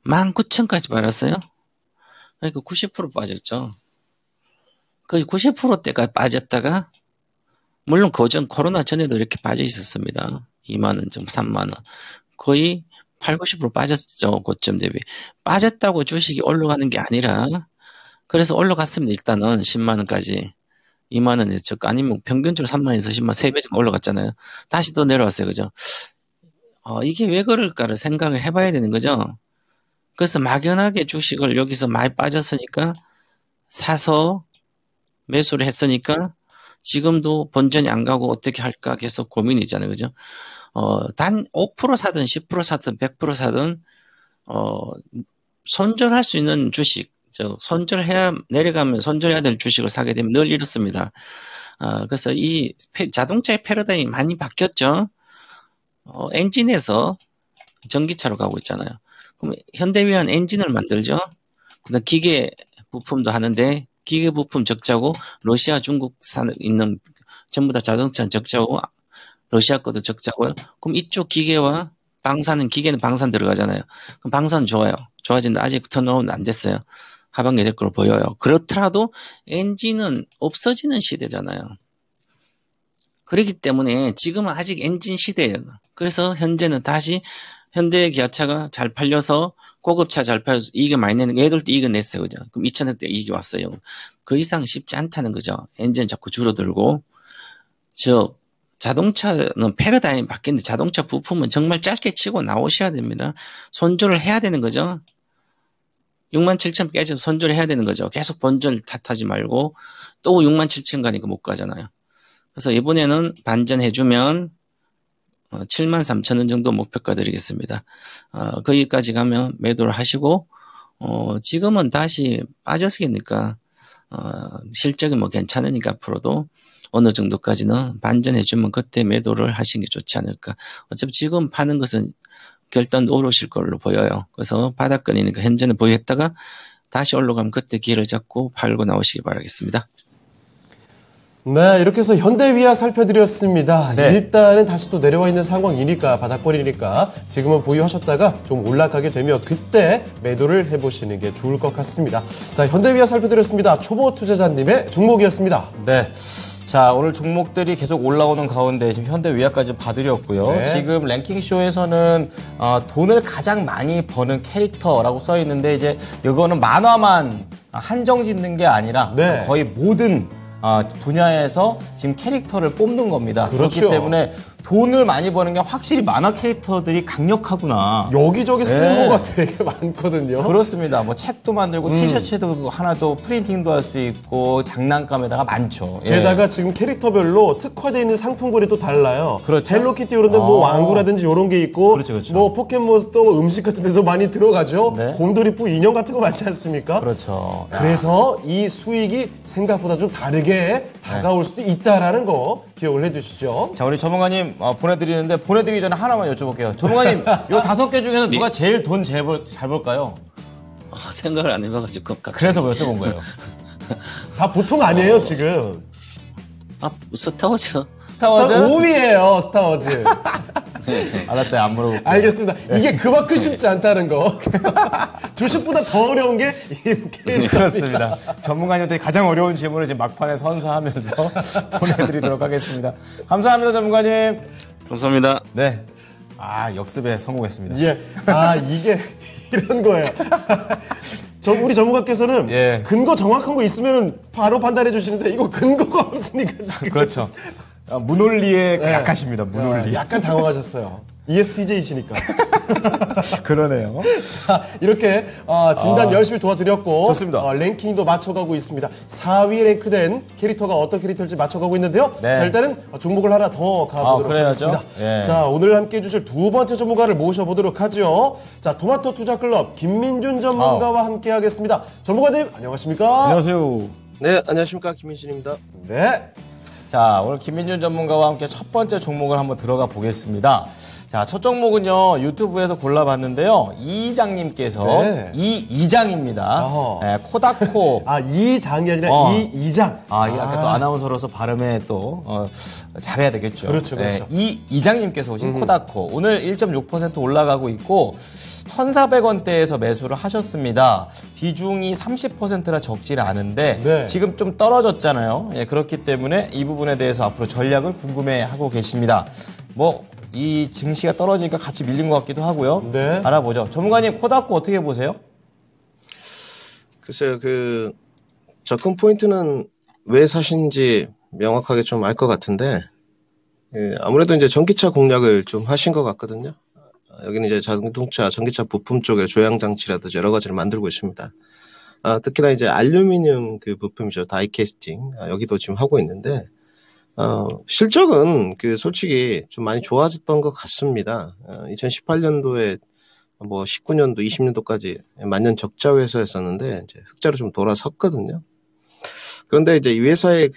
19,000까지 팔았어요. 그러니까 90% 빠졌죠. 거의 90%대가 빠졌다가 물론 그전 코로나 전에도 이렇게 빠져 있었습니다. 2만 원 정도, 3만 원. 거의 8, 90% 빠졌죠. 고점 대비. 빠졌다고 주식이 올라가는 게 아니라 그래서 올라갔습니다. 일단은 10만 원까지. 2만 원에서 저가 아니면 평균적으로 3만 원에서 10만 원 3배 정도 올라갔잖아요. 다시 또 내려왔어요. 그죠? 이게 왜 그럴까를 생각을 해봐야 되는 거죠. 그래서 막연하게 주식을 여기서 많이 빠졌으니까 사서 매수를 했으니까 지금도 본전이 안 가고 어떻게 할까 계속 고민이잖아요. 그죠? 단 5% 사든 10% 사든 100% 사든 손절할 수 있는 주식, 내려가면 손절해야 될 주식을 사게 되면 늘 이렇습니다. 그래서 이 자동차의 패러다임이 많이 바뀌었죠. 엔진에서 전기차로 가고 있잖아요. 그럼 현대위한 엔진을 만들죠. 그다음 기계 부품도 하는데 기계 부품 적자고 러시아, 중국 있는 전부 다 자동차는 적자고 러시아 것도 적자고요. 그럼 이쪽 기계와 기계는 방산 들어가잖아요. 그럼 방산 좋아요. 좋아지는데 아직 턴오버는 안 됐어요. 하반기 될 걸로 보여요. 그렇더라도 엔진은 없어지는 시대잖아요. 그렇기 때문에 지금은 아직 엔진 시대예요. 그래서 현재는 다시 현대기아차가 잘 팔려서 고급차 잘 팔려서 이익을 많이 내는 얘들도 이익을 냈어요. 그죠? 그럼 2,000억대 이익이 왔어요. 그 이상 쉽지 않다는 거죠. 엔진 자꾸 줄어들고. 자동차는 패러다임이 바뀌는데 자동차 부품은 정말 짧게 치고 나오셔야 됩니다. 손절을 해야 되는 거죠. 67,000 깨져서 손절을 해야 되는 거죠. 계속 본전 탓하지 말고 또 67,000 가니까 못 가잖아요. 그래서 이번에는 반전해주면 73,000원 정도 목표가 드리겠습니다. 거기까지 가면 매도를 하시고 지금은 다시 빠졌으니까 실적이 뭐 괜찮으니까 앞으로도 어느 정도까지는 반전해주면 그때 매도를 하시는 게 좋지 않을까. 어차피 지금 파는 것은 결단 오르실 걸로 보여요. 그래서 바닥권이니까 현재는 보유했다가 다시 올라가면 그때 기회를 잡고 팔고 나오시기 바라겠습니다. 네, 이렇게 해서 현대위아 살펴드렸습니다. 네. 일단은 다시 또 내려와 있는 상황이니까, 바닥권이니까 지금은 보유하셨다가 좀 올라가게 되면 그때 매도를 해보시는 게 좋을 것 같습니다. 자, 현대위아 살펴드렸습니다. 초보 투자자님의 종목이었습니다. 네. 자, 오늘 종목들이 계속 올라오는 가운데 지금 현대위아까지 봐드렸고요. 네. 지금 랭킹쇼에서는 돈을 가장 많이 버는 캐릭터라고 써 있는데 이제 이거는 만화만 한정 짓는 게 아니라 네. 거의 모든 분야에서 지금 캐릭터를 뽑는 겁니다. 그렇죠. 그렇기 때문에 돈을 많이 버는 게 확실히 만화 캐릭터들이 강력하구나. 여기저기 쓸모가 되게 많거든요. 그렇습니다. 뭐 책도 만들고 티셔츠도 하나도 프린팅도 할 수 있고 장난감에다가 많죠. 예. 게다가 지금 캐릭터별로 특화되어 있는 상품군이 또 달라요. 그렇죠. 헬로키티 이런데 뭐 왕구라든지 이런 게 있고, 그렇죠, 그렇죠. 뭐 포켓몬스터 음식 같은 데도 많이 들어가죠. 네. 곰돌이푸 인형 같은 거 많지 않습니까? 그렇죠. 그래서 이 수익이 생각보다 좀 다르게 다가올 수도 있다라는 거 기억을 해주시죠. 자, 우리 전문가님 보내드리는데 보내드리기 전에 하나만 여쭤볼게요. 전문가님, 요 5개 중에서 누가 제일 돈 잘 벌까요? 생각을 안 해봐가지고 그래서 여쭤본 거예요. 다 보통 아니에요, 지금. 스타워즈. 스타워즈? 5위예요, 스타워즈. 알았어요, 안 물어볼게요. 알겠습니다. 이게 그만큼 쉽지 않다는 거. 주식보다 더 어려운 게 그렇습니다. 전문가님한테 가장 어려운 질문을 지금 막판에 선사하면서 보내드리도록 하겠습니다. 감사합니다, 전문가님. 감사합니다. 네. 역습에 성공했습니다. 예. 이게 이런 거예요. 우리 전문가께서는 예. 근거 정확한 거 있으면 바로 판단해 주시는데 이거 근거가 없으니까 지금. 그렇죠. 문논리에 약하십니다, 문논리. 약간 당황하셨어요. ESTJ이시니까. 그러네요. 자, 이렇게 진단 열심히 도와드렸고 좋습니다. 랭킹도 맞춰가고 있습니다. 4위 랭크된 캐릭터가 어떤 캐릭터일지 맞춰가고 있는데요. 네. 자, 일단은 종목을 하나 더 가보도록 그래야죠. 하겠습니다. 예. 자, 오늘 함께 해주실 두 번째 전문가를 모셔보도록 하죠. 자, 토마토 투자클럽 김민준 전문가와 함께 하겠습니다. 전문가님 안녕하십니까? 안녕하세요. 네, 안녕하십니까. 김민준입니다. 네. 자, 오늘 김민준 전문가와 함께 첫 번째 종목을 한번 들어가 보겠습니다. 자, 첫 종목은요, 유튜브에서 골라봤는데요, 이장님께서, 네. 이장입니다. 네, 코다코. 이장이 아니라 이장. 이게 아까 또 아나운서로서 발음에 또, 잘해야 되겠죠. 그렇죠, 그렇죠. 이장님께서 오신 코다코. 오늘 1.6% 올라가고 있고, 1,400원대에서 매수를 하셨습니다. 비중이 30%라 적지 않은데 네. 지금 좀 떨어졌잖아요. 예, 그렇기 때문에 이 부분에 대해서 앞으로 전략을 궁금해하고 계십니다. 이 증시가 떨어지니까 같이 밀린 것 같기도 하고요. 네. 알아보죠. 전문가님, 코다코 어떻게 보세요? 글쎄요, 접근 포인트는 왜 사신지 명확하게 좀 알 것 같은데, 아무래도 이제 전기차 공략을 좀 하신 것 같거든요. 여기는 이제 자동차, 전기차 부품 쪽에 조향장치라든지 여러 가지를 만들고 있습니다. 특히나 이제 알루미늄 부품이죠. 다이캐스팅. 여기도 지금 하고 있는데, 실적은 솔직히 좀 많이 좋아졌던 것 같습니다. 2018년도에 19년도, 20년도까지 만년 적자 회사였었는데, 이제 흑자로 좀 돌아섰거든요. 그런데 이제 이 회사의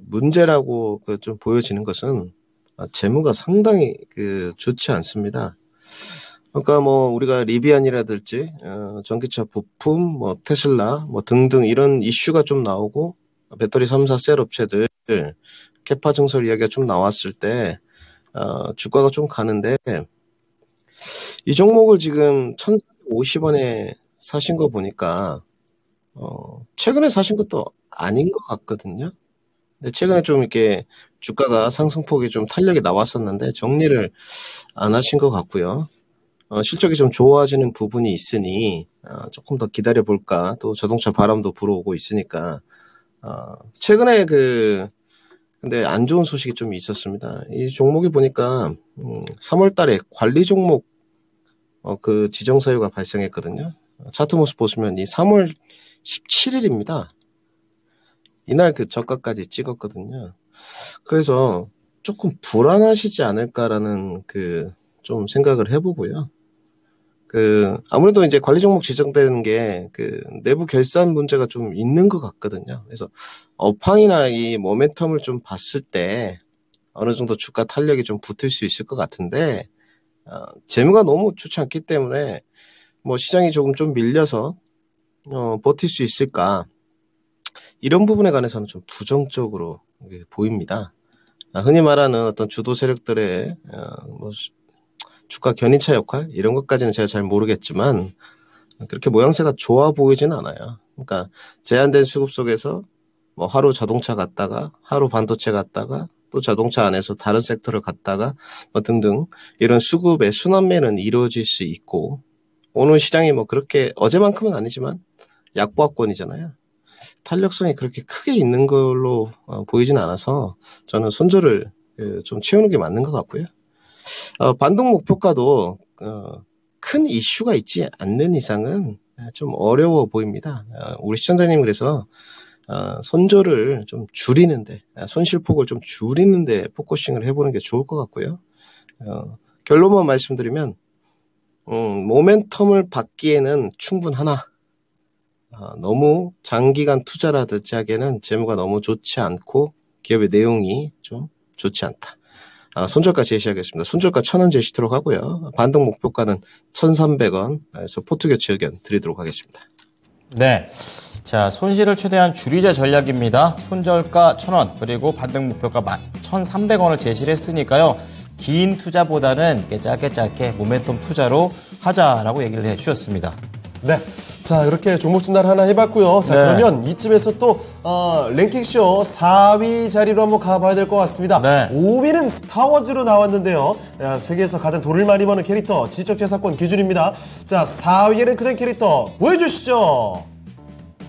문제라고 좀 보여지는 것은, 재무가 상당히 좋지 않습니다. 그러니까 우리가 리비안이라든지 전기차 부품, 테슬라 등등 이런 이슈가 좀 나오고 배터리 3사 셀 업체들 캐파 증설 이야기가 좀 나왔을 때 주가가 좀 가는데 이 종목을 지금 1,450원에 사신 거 보니까 최근에 사신 것도 아닌 것 같거든요. 근데 최근에 좀 이렇게 주가가 상승폭이 좀 탄력이 나왔었는데 정리를 안 하신 것 같고요. 실적이 좀 좋아지는 부분이 있으니 조금 더 기다려볼까. 또 자동차 바람도 불어오고 있으니까 최근에 근데 안 좋은 소식이 좀 있었습니다. 이 종목이 보니까 3월 달에 관리 종목 지정 사유가 발생했거든요. 차트 모습 보시면 이 3월 17일입니다. 이날 저가까지 찍었거든요. 그래서 조금 불안하시지 않을까라는 좀 생각을 해보고요. 아무래도 이제 관리 종목 지정되는 게 내부 결산 문제가 좀 있는 것 같거든요. 그래서 업황이나 이 모멘텀을 좀 봤을 때 어느 정도 주가 탄력이 좀 붙을 수 있을 것 같은데, 재무가 너무 좋지 않기 때문에 시장이 조금 좀 밀려서 버틸 수 있을까. 이런 부분에 관해서는 좀 부정적으로 보입니다. 흔히 말하는 어떤 주도 세력들의 주가 견인차 역할 이런 것까지는 제가 잘 모르겠지만 그렇게 모양새가 좋아 보이지는 않아요. 그러니까 제한된 수급 속에서 하루 자동차 갔다가 하루 반도체 갔다가 또 자동차 안에서 다른 섹터를 갔다가 등등 이런 수급의 순환매는 이루어질 수 있고, 오늘 시장이 그렇게 어제만큼은 아니지만 약보합권이잖아요. 탄력성이 그렇게 크게 있는 걸로 보이진 않아서 저는 손절을 좀 채우는 게 맞는 것 같고요. 반등 목표가도 큰 이슈가 있지 않는 이상은 좀 어려워 보입니다. 우리 시청자님 그래서 손절을 좀 줄이는데, 손실폭을 좀 줄이는데 포커싱을 해보는 게 좋을 것 같고요. 결론만 말씀드리면 모멘텀을 받기에는 충분하나 너무 장기간 투자라든지 하기에는 재무가 너무 좋지 않고 기업의 내용이 좀 좋지 않다. 손절가 제시하겠습니다. 손절가 1,000원 제시토록 하고요. 반등 목표가는 1,300원에서 포트 교체 의견 드리도록 하겠습니다. 네. 자, 손실을 최대한 줄이자 전략입니다. 손절가 1,000원, 그리고 반등 목표가 1,300원을 제시를 했으니까요. 긴 투자보다는 짧게 모멘텀 투자로 하자라고 얘기를 해 주셨습니다. 네. 자, 이렇게 종목 진단 하나 해봤고요. 자, 네. 그러면 이쯤에서 또 랭킹쇼 4위 자리로 한번 가봐야 될 것 같습니다. 네. 5위는 스타워즈로 나왔는데요. 세계에서 가장 돈을 많이 버는 캐릭터, 지적재산권 기준입니다. 자, 4위에 랭크된 캐릭터 보여주시죠.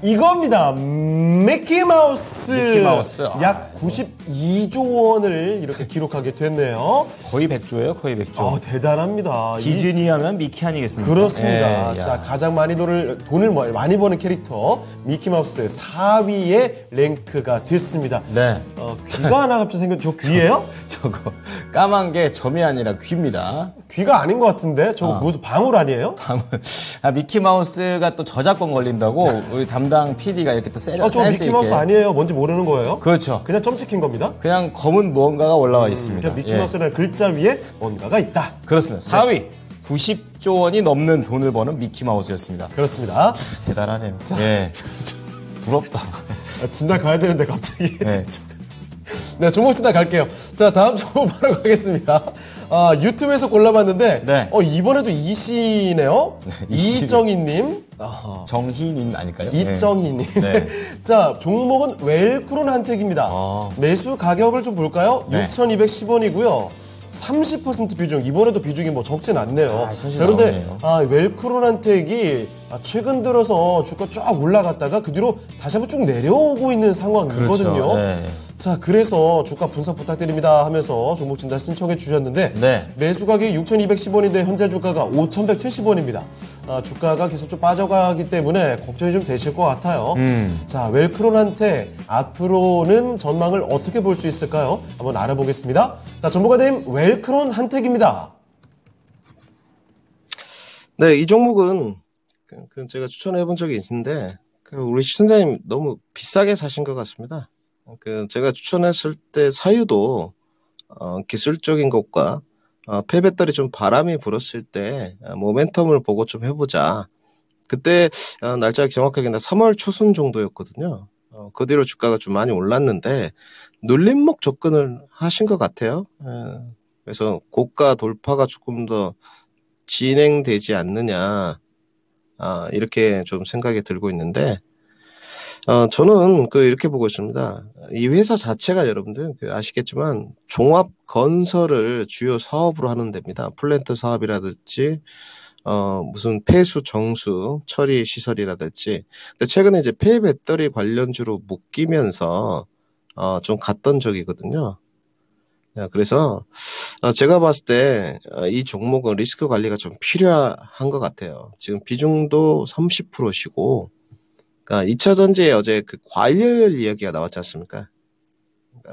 이겁니다. 미키마우스. 미키마우스. 약 90 2조 원을 이렇게 기록하게 됐네요. 거의 100조예요, 거의 100조. 대단합니다. 디즈니 하면 미키 아니겠습니까? 그렇습니다. 예, 자, 야. 가장 돈을 많이 버는 캐릭터 미키마우스 4위에 랭크가 됐습니다. 네. 귀가 하나 갑자기 저 귀예요? 저거 까만 게 점이 아니라 귀입니다. 귀가 아닌 것 같은데 저거 무슨 방울 아니에요? 미키 마우스가 또 저작권 걸린다고 우리 담당 PD가 이렇게 또 저 센스 미키마우스 있게. 아니에요. 뭔지 모르는 거예요? 그렇죠. 그냥 점 찍힌 겁니다. 그냥 검은 무언가가 올라와 있습니다. 미키마우스라는 글자 위에 뭔가가 있다. 그렇습니다. 4위 90조 원이 넘는 돈을 버는 미키 마우스였습니다. 그렇습니다. 대단하네요. 예. 부럽다. 진단 가야 되는데 갑자기. 네. 네, 종목 진단 갈게요. 자, 다음 종목 바로 가겠습니다. 유튜브에서 골라봤는데, 네. 이번에도 이씨네요. 이정희님. 정희님 아닐까요? 이정희님. 네. 자, 종목은 웰크론 한택입니다. 매수 가격을 좀 볼까요? 네. 6,210원이고요. 30% 비중, 이번에도 비중이 뭐 적진 않네요. 손실 자, 그런데, 나오네요. 웰크론 한택이 최근 들어서 주가 쫙 올라갔다가 그 뒤로 다시 한번 쭉 내려오고 있는 상황이거든요. 그렇죠. 네. 자, 그래서 주가 분석 부탁드립니다 하면서 종목 진단 신청해 주셨는데, 네. 매수 가격이 6,210원인데 현재 주가가 5,170원입니다. 주가가 계속 좀 빠져가기 때문에 걱정이 좀 되실 것 같아요. 자, 웰크론한테 앞으로는 전망을 어떻게 볼 수 있을까요? 한번 알아보겠습니다. 자, 전문가님 웰크론 한택입니다. 네, 이 종목은 제가 추천해 본 적이 있는데 우리 시청자님 너무 비싸게 사신 것 같습니다. 제가 추천했을 때 사유도 기술적인 것과 폐배터리 좀 바람이 불었을 때 모멘텀을 보고 좀 해보자. 그때 날짜가 정확하게 3월 초순 정도였거든요. 그 뒤로 주가가 좀 많이 올랐는데 눌림목 접근을 하신 것 같아요. 그래서 고가 돌파가 조금 더 진행되지 않느냐 이렇게 좀 생각이 들고 있는데 저는 이렇게 보고 있습니다. 이 회사 자체가 여러분들 아시겠지만 종합 건설을 주요 사업으로 하는 데입니다. 플랜트 사업이라든지 무슨 폐수 정수 처리 시설이라든지. 근데 최근에 이제 폐 배터리 관련주로 묶이면서 좀 갔던 적이거든요. 그래서 제가 봤을 때 이 종목은 리스크 관리가 좀 필요한 것 같아요. 지금 비중도 30%시고 2차 전지에 어제 과일 이야기가 나왔지 않습니까?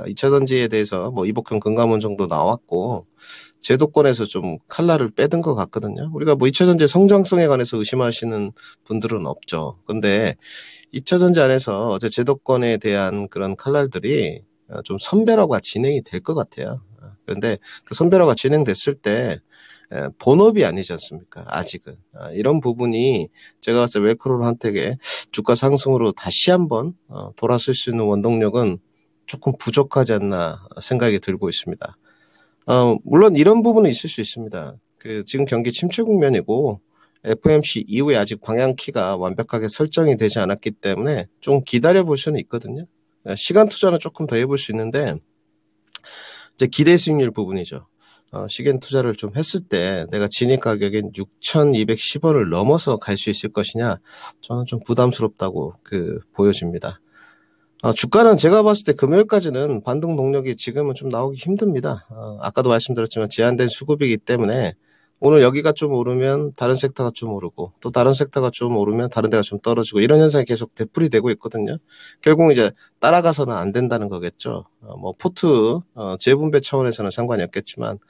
2차 전지에 대해서 뭐 이복형 금감원 정도 나왔고 제도권에서 좀 칼날을 빼든 것 같거든요. 우리가 뭐 2차 전지의 성장성에 관해서 의심하시는 분들은 없죠. 근데 2차 전지 안에서 어제 제도권에 대한 그런 칼날들이 좀 선별화가 진행이 될 것 같아요. 그런데 그 선별화가 진행됐을 때 본업이 아니지 않습니까? 아직은. 이런 부분이 제가 봤을 때 웰크론 한택의 주가 상승으로 다시 한번 돌아설 수 있는 원동력은 조금 부족하지 않나 생각이 들고 있습니다. 물론 이런 부분은 있을 수 있습니다. 지금 경기 침체 국면이고 FOMC 이후에 아직 방향키가 완벽하게 설정이 되지 않았기 때문에 좀 기다려 볼 수는 있거든요. 시간 투자는 조금 더 해볼 수 있는데 이제 기대 수익률 부분이죠. 시간 투자를 좀 했을 때 내가 진입 가격인 6,210원을 넘어서 갈 수 있을 것이냐 저는 좀 부담스럽다고 보여집니다. 주가는 제가 봤을 때 금요일까지는 반등 동력이 지금은 좀 나오기 힘듭니다. 아까도 말씀드렸지만 제한된 수급이기 때문에 오늘 여기가 좀 오르면 다른 섹터가 좀 오르고 또 다른 섹터가 좀 오르면 다른 데가 좀 떨어지고 이런 현상이 계속 되풀이되고 있거든요. 결국 이제 따라가서는 안 된다는 거겠죠. 뭐 포트 재분배 차원에서는 상관이 없겠지만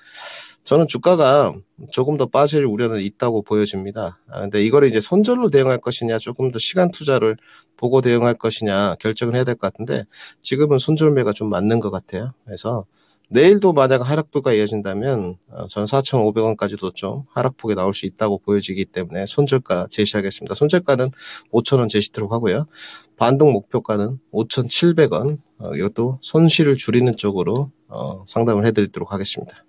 저는 주가가 조금 더 빠질 우려는 있다고 보여집니다. 근데 이거를 이제 손절로 대응할 것이냐 조금 더 시간 투자를 보고 대응할 것이냐 결정을 해야 될 것 같은데 지금은 손절매가 좀 맞는 것 같아요. 그래서 내일도 만약 하락폭가 이어진다면 저는 4,500원까지도 좀 하락폭이 나올 수 있다고 보여지기 때문에 손절가 제시하겠습니다. 손절가는 5,000원 제시토록 하고요. 반등 목표가는 5,700원. 이것도 손실을 줄이는 쪽으로 상담을 해드리도록 하겠습니다.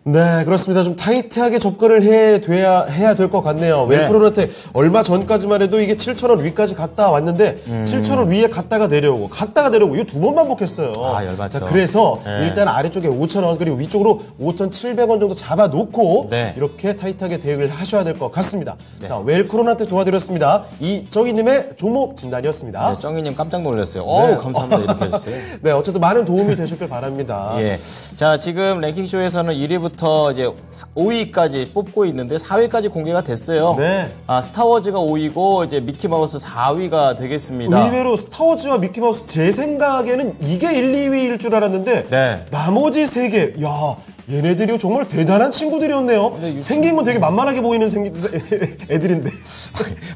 네, 그렇습니다. 좀 타이트하게 접근을 해야 될 것 같네요. 네. 웰크론한테 얼마 전까지만 해도 이게 7,000원 위까지 갔다 왔는데 7,000원 위에 갔다가 내려오고 이 두 번 반복했어요. 아, 열받죠. 자, 그래서 네. 일단 아래쪽에 5,000원 그리고 위쪽으로 5,700원 정도 잡아놓고 네. 이렇게 타이트하게 대응을 하셔야 될 것 같습니다. 자, 웰크론한테 도와드렸습니다. 이정희님의 종목 진단이었습니다. 네, 정희님 깜짝 놀랐어요. 어우, 감사합니다. 이렇게 해주세요. 네, 어쨌든 많은 도움이 되셨길 바랍니다. 예. 자, 지금 랭킹쇼에서는 1위부터 이제 5위까지 뽑고 있는데 4위까지 공개가 됐어요. 네. 아, 스타워즈가 5위고 이제 미키마우스 4위가 되겠습니다. 의외로 스타워즈와 미키마우스 제 생각에는 이게 1, 2위일 줄 알았는데 네. 나머지 3개 야 얘네들이 정말 대단한 친구들이었네요. 생긴 건 되게 만만하게 보이는 애들인데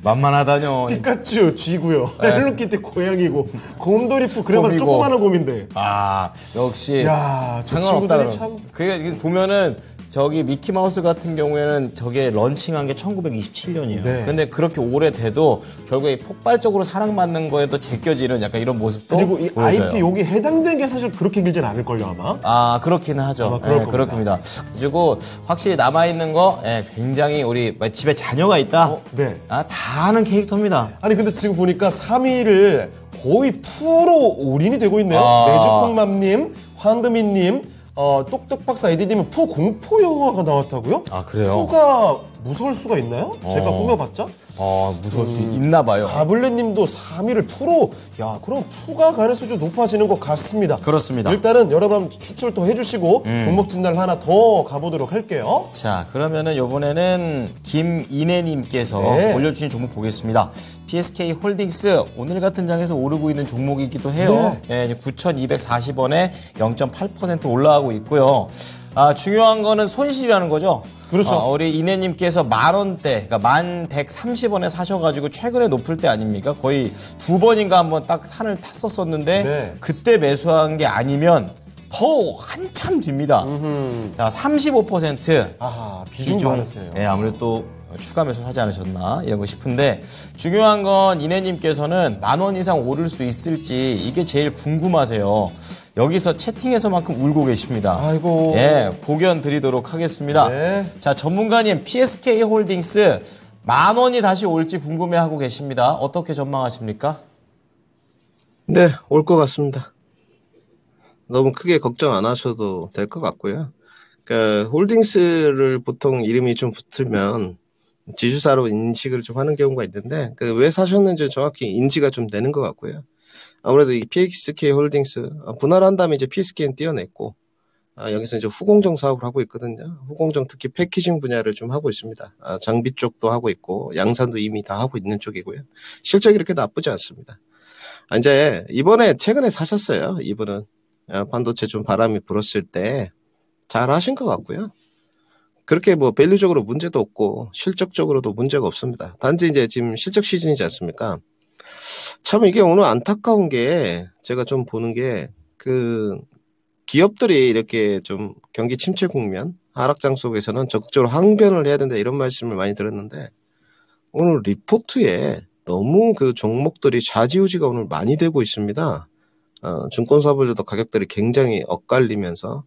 만만하다뇨. 피카츄 쥐고요. 헬로키티 고양이고 곰돌이프 그래봐도 곰이고. 조그마한 곰인데 아, 역시 야, 저 상관없다. 친구들이 참 그게 보면은 저기 미키마우스 같은 경우에는 저게 런칭한 게 1927년이에요. 네. 근데 그렇게 오래돼도 결국에 폭발적으로 사랑받는 거에 또 제껴지는 약간 이런 모습도 그리고 이 보여져요. IP 여기 해당된 게 사실 그렇게 길진 않을걸요 아마. 아, 그렇긴 하죠. 아마 그럴 네, 겁니다. 그렇습니다. 그리고 확실히 남아있는 거, 굉장히 우리 집에 자녀가 있다? 네. 아, 다 아는 캐릭터입니다. 아니 근데 지금 보니까 3위를 거의 프로 올인이 되고 있네요. 아. 매주콩맘님, 황금이님, 똑똑박사 에디님은 푸 공포 영화가 나왔다고요? 아, 그래요? 푸가 무서울 수가 있나요? 제가 꾸며봤자? 무서울 수 있나 봐요. 가블레님도 3위를 푸로, 야, 그럼 푸가 가능성이 좀 높아지는 것 같습니다. 그렇습니다. 일단은 여러분 추출 또 해주시고 종목 진단을 하나 더 가보도록 할게요. 자, 그러면은 이번에는 김인혜님께서 네. 올려주신 종목 보겠습니다. PSK 홀딩스 오늘 같은 장에서 오르고 있는 종목이기도 해요. 네. 9,240원에 0.8% 올라가고 있고요. 아, 중요한 거는 손실이라는 거죠. 그렇죠. 우리 이내님께서 10,000원대, 그러니까 1,130원에 사셔가지고 최근에 높을 때 아닙니까? 거의 2번인가 한번 딱 산을 탔었었는데 네. 그때 매수한 게 아니면 더 한참 뒤입니다. 자, 35%. 아하, 비중 많으세요. 네, 아무래도 또 추가 매수를 하지 않으셨나 이런 거 싶은데 중요한 건 이내님께서는 10,000원 이상 오를 수 있을지 이게 제일 궁금하세요. 여기서 채팅에서만큼 울고 계십니다. 아이고. 예, 고견 드리도록 하겠습니다. 네. 자, 전문가님 PSK 홀딩스 10,000원이 다시 올지 궁금해하고 계십니다. 어떻게 전망하십니까? 네, 올 것 같습니다. 너무 크게 걱정 안 하셔도 될 것 같고요. 그러니까 홀딩스를 보통 이름이 좀 붙으면 지주사로 인식을 좀 하는 경우가 있는데 왜 사셨는지 정확히 인지가 좀 되는 것 같고요. 아무래도 이 PSK 홀딩스 분할한 다음에 이제 PSK는 띄어냈고 여기서 이제 후공정 사업을 하고 있거든요. 후공정 특히 패키징 분야를 좀 하고 있습니다. 장비 쪽도 하고 있고 양산도 이미 다 하고 있는 쪽이고요. 실적이 이렇게 나쁘지 않습니다. 이제 이번에 최근에 사셨어요. 이분은 반도체 좀 바람이 불었을 때 잘 하신 것 같고요. 그렇게 뭐 밸류적으로 문제도 없고 실적적으로도 문제가 없습니다. 단지 이제 지금 실적 시즌이지 않습니까? 참 이게 오늘 안타까운 게 제가 좀 보는 게 기업들이 이렇게 좀 경기 침체 국면 하락장 속에서는 적극적으로 항변을 해야 된다 이런 말씀을 많이 들었는데 오늘 리포트에 너무 그 종목들이 좌지우지가 오늘 많이 되고 있습니다. 증권사들도 가격들이 굉장히 엇갈리면서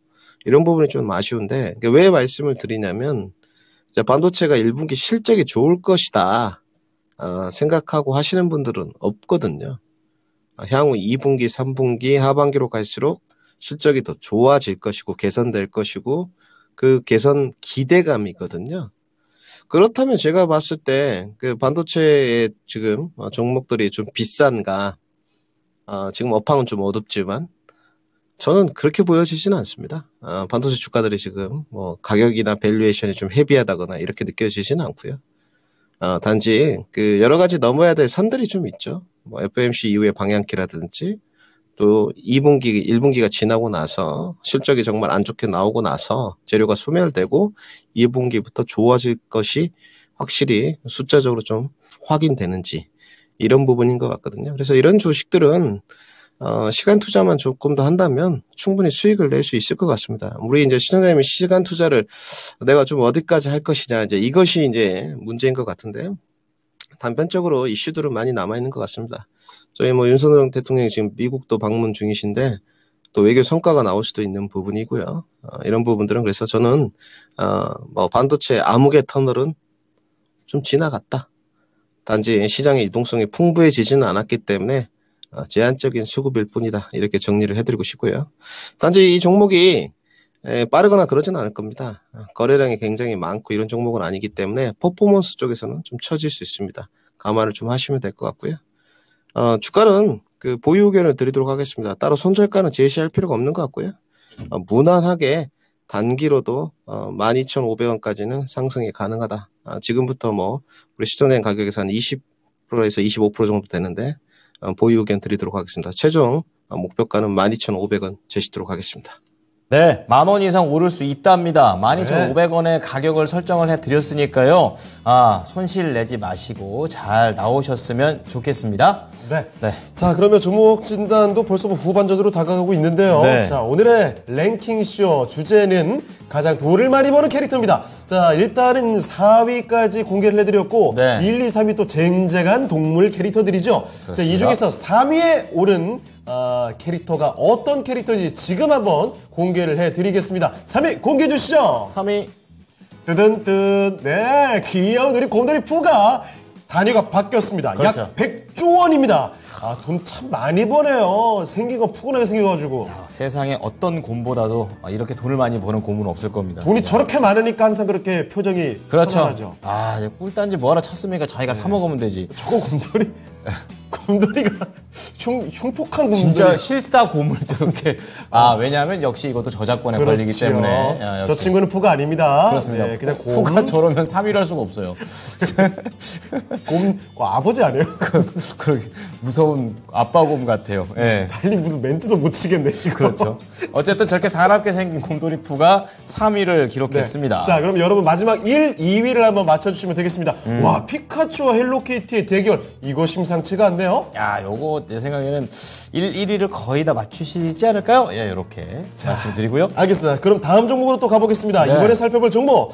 이런 부분이 좀 아쉬운데 왜 말씀을 드리냐면 반도체가 1분기 실적이 좋을 것이다 생각하고 하시는 분들은 없거든요. 향후 2분기, 3분기, 하반기로 갈수록 실적이 더 좋아질 것이고 개선될 것이고 그 개선 기대감이거든요. 그렇다면 제가 봤을 때 반도체의 지금 종목들이 좀 비싼가 지금 업황은 좀 어둡지만 저는 그렇게 보여지지는 않습니다. 반도체 주가들이 지금 뭐 가격이나 밸류에이션이 좀 헤비하다거나 이렇게 느껴지지는 않고요. 단지 여러 가지 넘어야 될 산들이 좀 있죠. 뭐 FOMC 이후의 방향키라든지 또 2분기, 1분기가 지나고 나서 실적이 정말 안 좋게 나오고 나서 재료가 소멸되고 2분기부터 좋아질 것이 확실히 숫자적으로 좀 확인되는지 이런 부분인 것 같거든요. 그래서 이런 주식들은 시간 투자만 조금 더 한다면 충분히 수익을 낼 수 있을 것 같습니다. 우리 이제 시청자님이 시간 투자를 내가 좀 어디까지 할 것이냐 이제 이것이 이제 문제인 것 같은데요. 단편적으로 이슈들은 많이 남아 있는 것 같습니다. 저희 뭐 윤석열 대통령이 지금 미국도 방문 중이신데 또 외교 성과가 나올 수도 있는 부분이고요. 이런 부분들은 그래서 저는 뭐 반도체 암흑의 터널은 좀 지나갔다. 단지 시장의 유동성이 풍부해지지는 않았기 때문에 제한적인 수급일 뿐이다. 이렇게 정리를 해드리고 싶고요. 단지 이 종목이 빠르거나 그러진 않을 겁니다. 거래량이 굉장히 많고 이런 종목은 아니기 때문에 퍼포먼스 쪽에서는 좀 처질 수 있습니다. 감안을 좀 하시면 될 것 같고요. 주가는 그 보유 의견을 드리도록 하겠습니다. 따로 손절가는 제시할 필요가 없는 것 같고요. 무난하게 단기로도 12,500원까지는 상승이 가능하다. 지금부터 뭐 우리 시청된 가격에서 한 20%에서 25% 정도 되는데 보유 의견 드리도록 하겠습니다. 최종 목표가는 12,500원 제시도록 하겠습니다. 네, 10,000원 이상 오를 수 있답니다. 12,500원의 가격을 설정을 해드렸으니까요. 손실 내지 마시고 잘 나오셨으면 좋겠습니다. 네. 네. 자, 그러면 종목 진단도 벌써 뭐 후반전으로 다가가고 있는데요. 네. 자, 오늘의 랭킹쇼 주제는 가장 돈을 많이 버는 캐릭터입니다. 자, 일단은 4위까지 공개를 해드렸고, 네. 1, 2, 3위 또 쟁쟁한 동물 캐릭터들이죠. 자, 이 중에서 3위에 오른 캐릭터가 어떤 캐릭터인지 지금 한번 공개를 해드리겠습니다. 3위 공개해 주시죠. 3위. 뜨든뜬. 네, 귀여운 우리 곰돌이 푸가 단위가 바뀌었습니다. 그렇죠. 약 100조 원입니다. 돈 참 많이 버네요. 생긴 거 푸근하게 생겨가지고. 세상에 어떤 곰보다도 이렇게 돈을 많이 버는 곰은 없을 겁니다. 돈이 저렇게 많으니까 항상 그렇게 표정이 그렇죠. 편안하죠. 이제 꿀단지 뭐하러 쳤습니까? 자기가 사 먹으면 되지. 저거 곰돌이가 흉폭한 곰돌이. 진짜 실사 곰을 저렇게. 왜냐하면 역시 이것도 저작권에 걸리기 그렇지요. 때문에. 저 친구는 푸가 아닙니다. 그렇습니다. 네, 그냥 곰. 푸가 저러면 3위를 할 수가 없어요. 곰, 아버지 아니에요? 그렇게 무서운 아빠 곰 같아요. 예. 달리 무슨 멘트도 못 치겠네, 지금. 그렇죠. 어쨌든 저렇게 사납게 생긴 곰돌이 푸가 3위를 기록했습니다. 자, 그럼 여러분 마지막 1, 2위를 한번 맞춰주시면 되겠습니다. 와, 피카츄와 헬로키티의 대결. 이거 심상치가 않네요. 요거 내 생각에는 1위를 거의 다 맞추시지 않을까요? 예, 이렇게 말씀드리고요. 알겠습니다. 그럼 다음 종목으로 또 가보겠습니다. 네. 이번에 살펴볼 종목.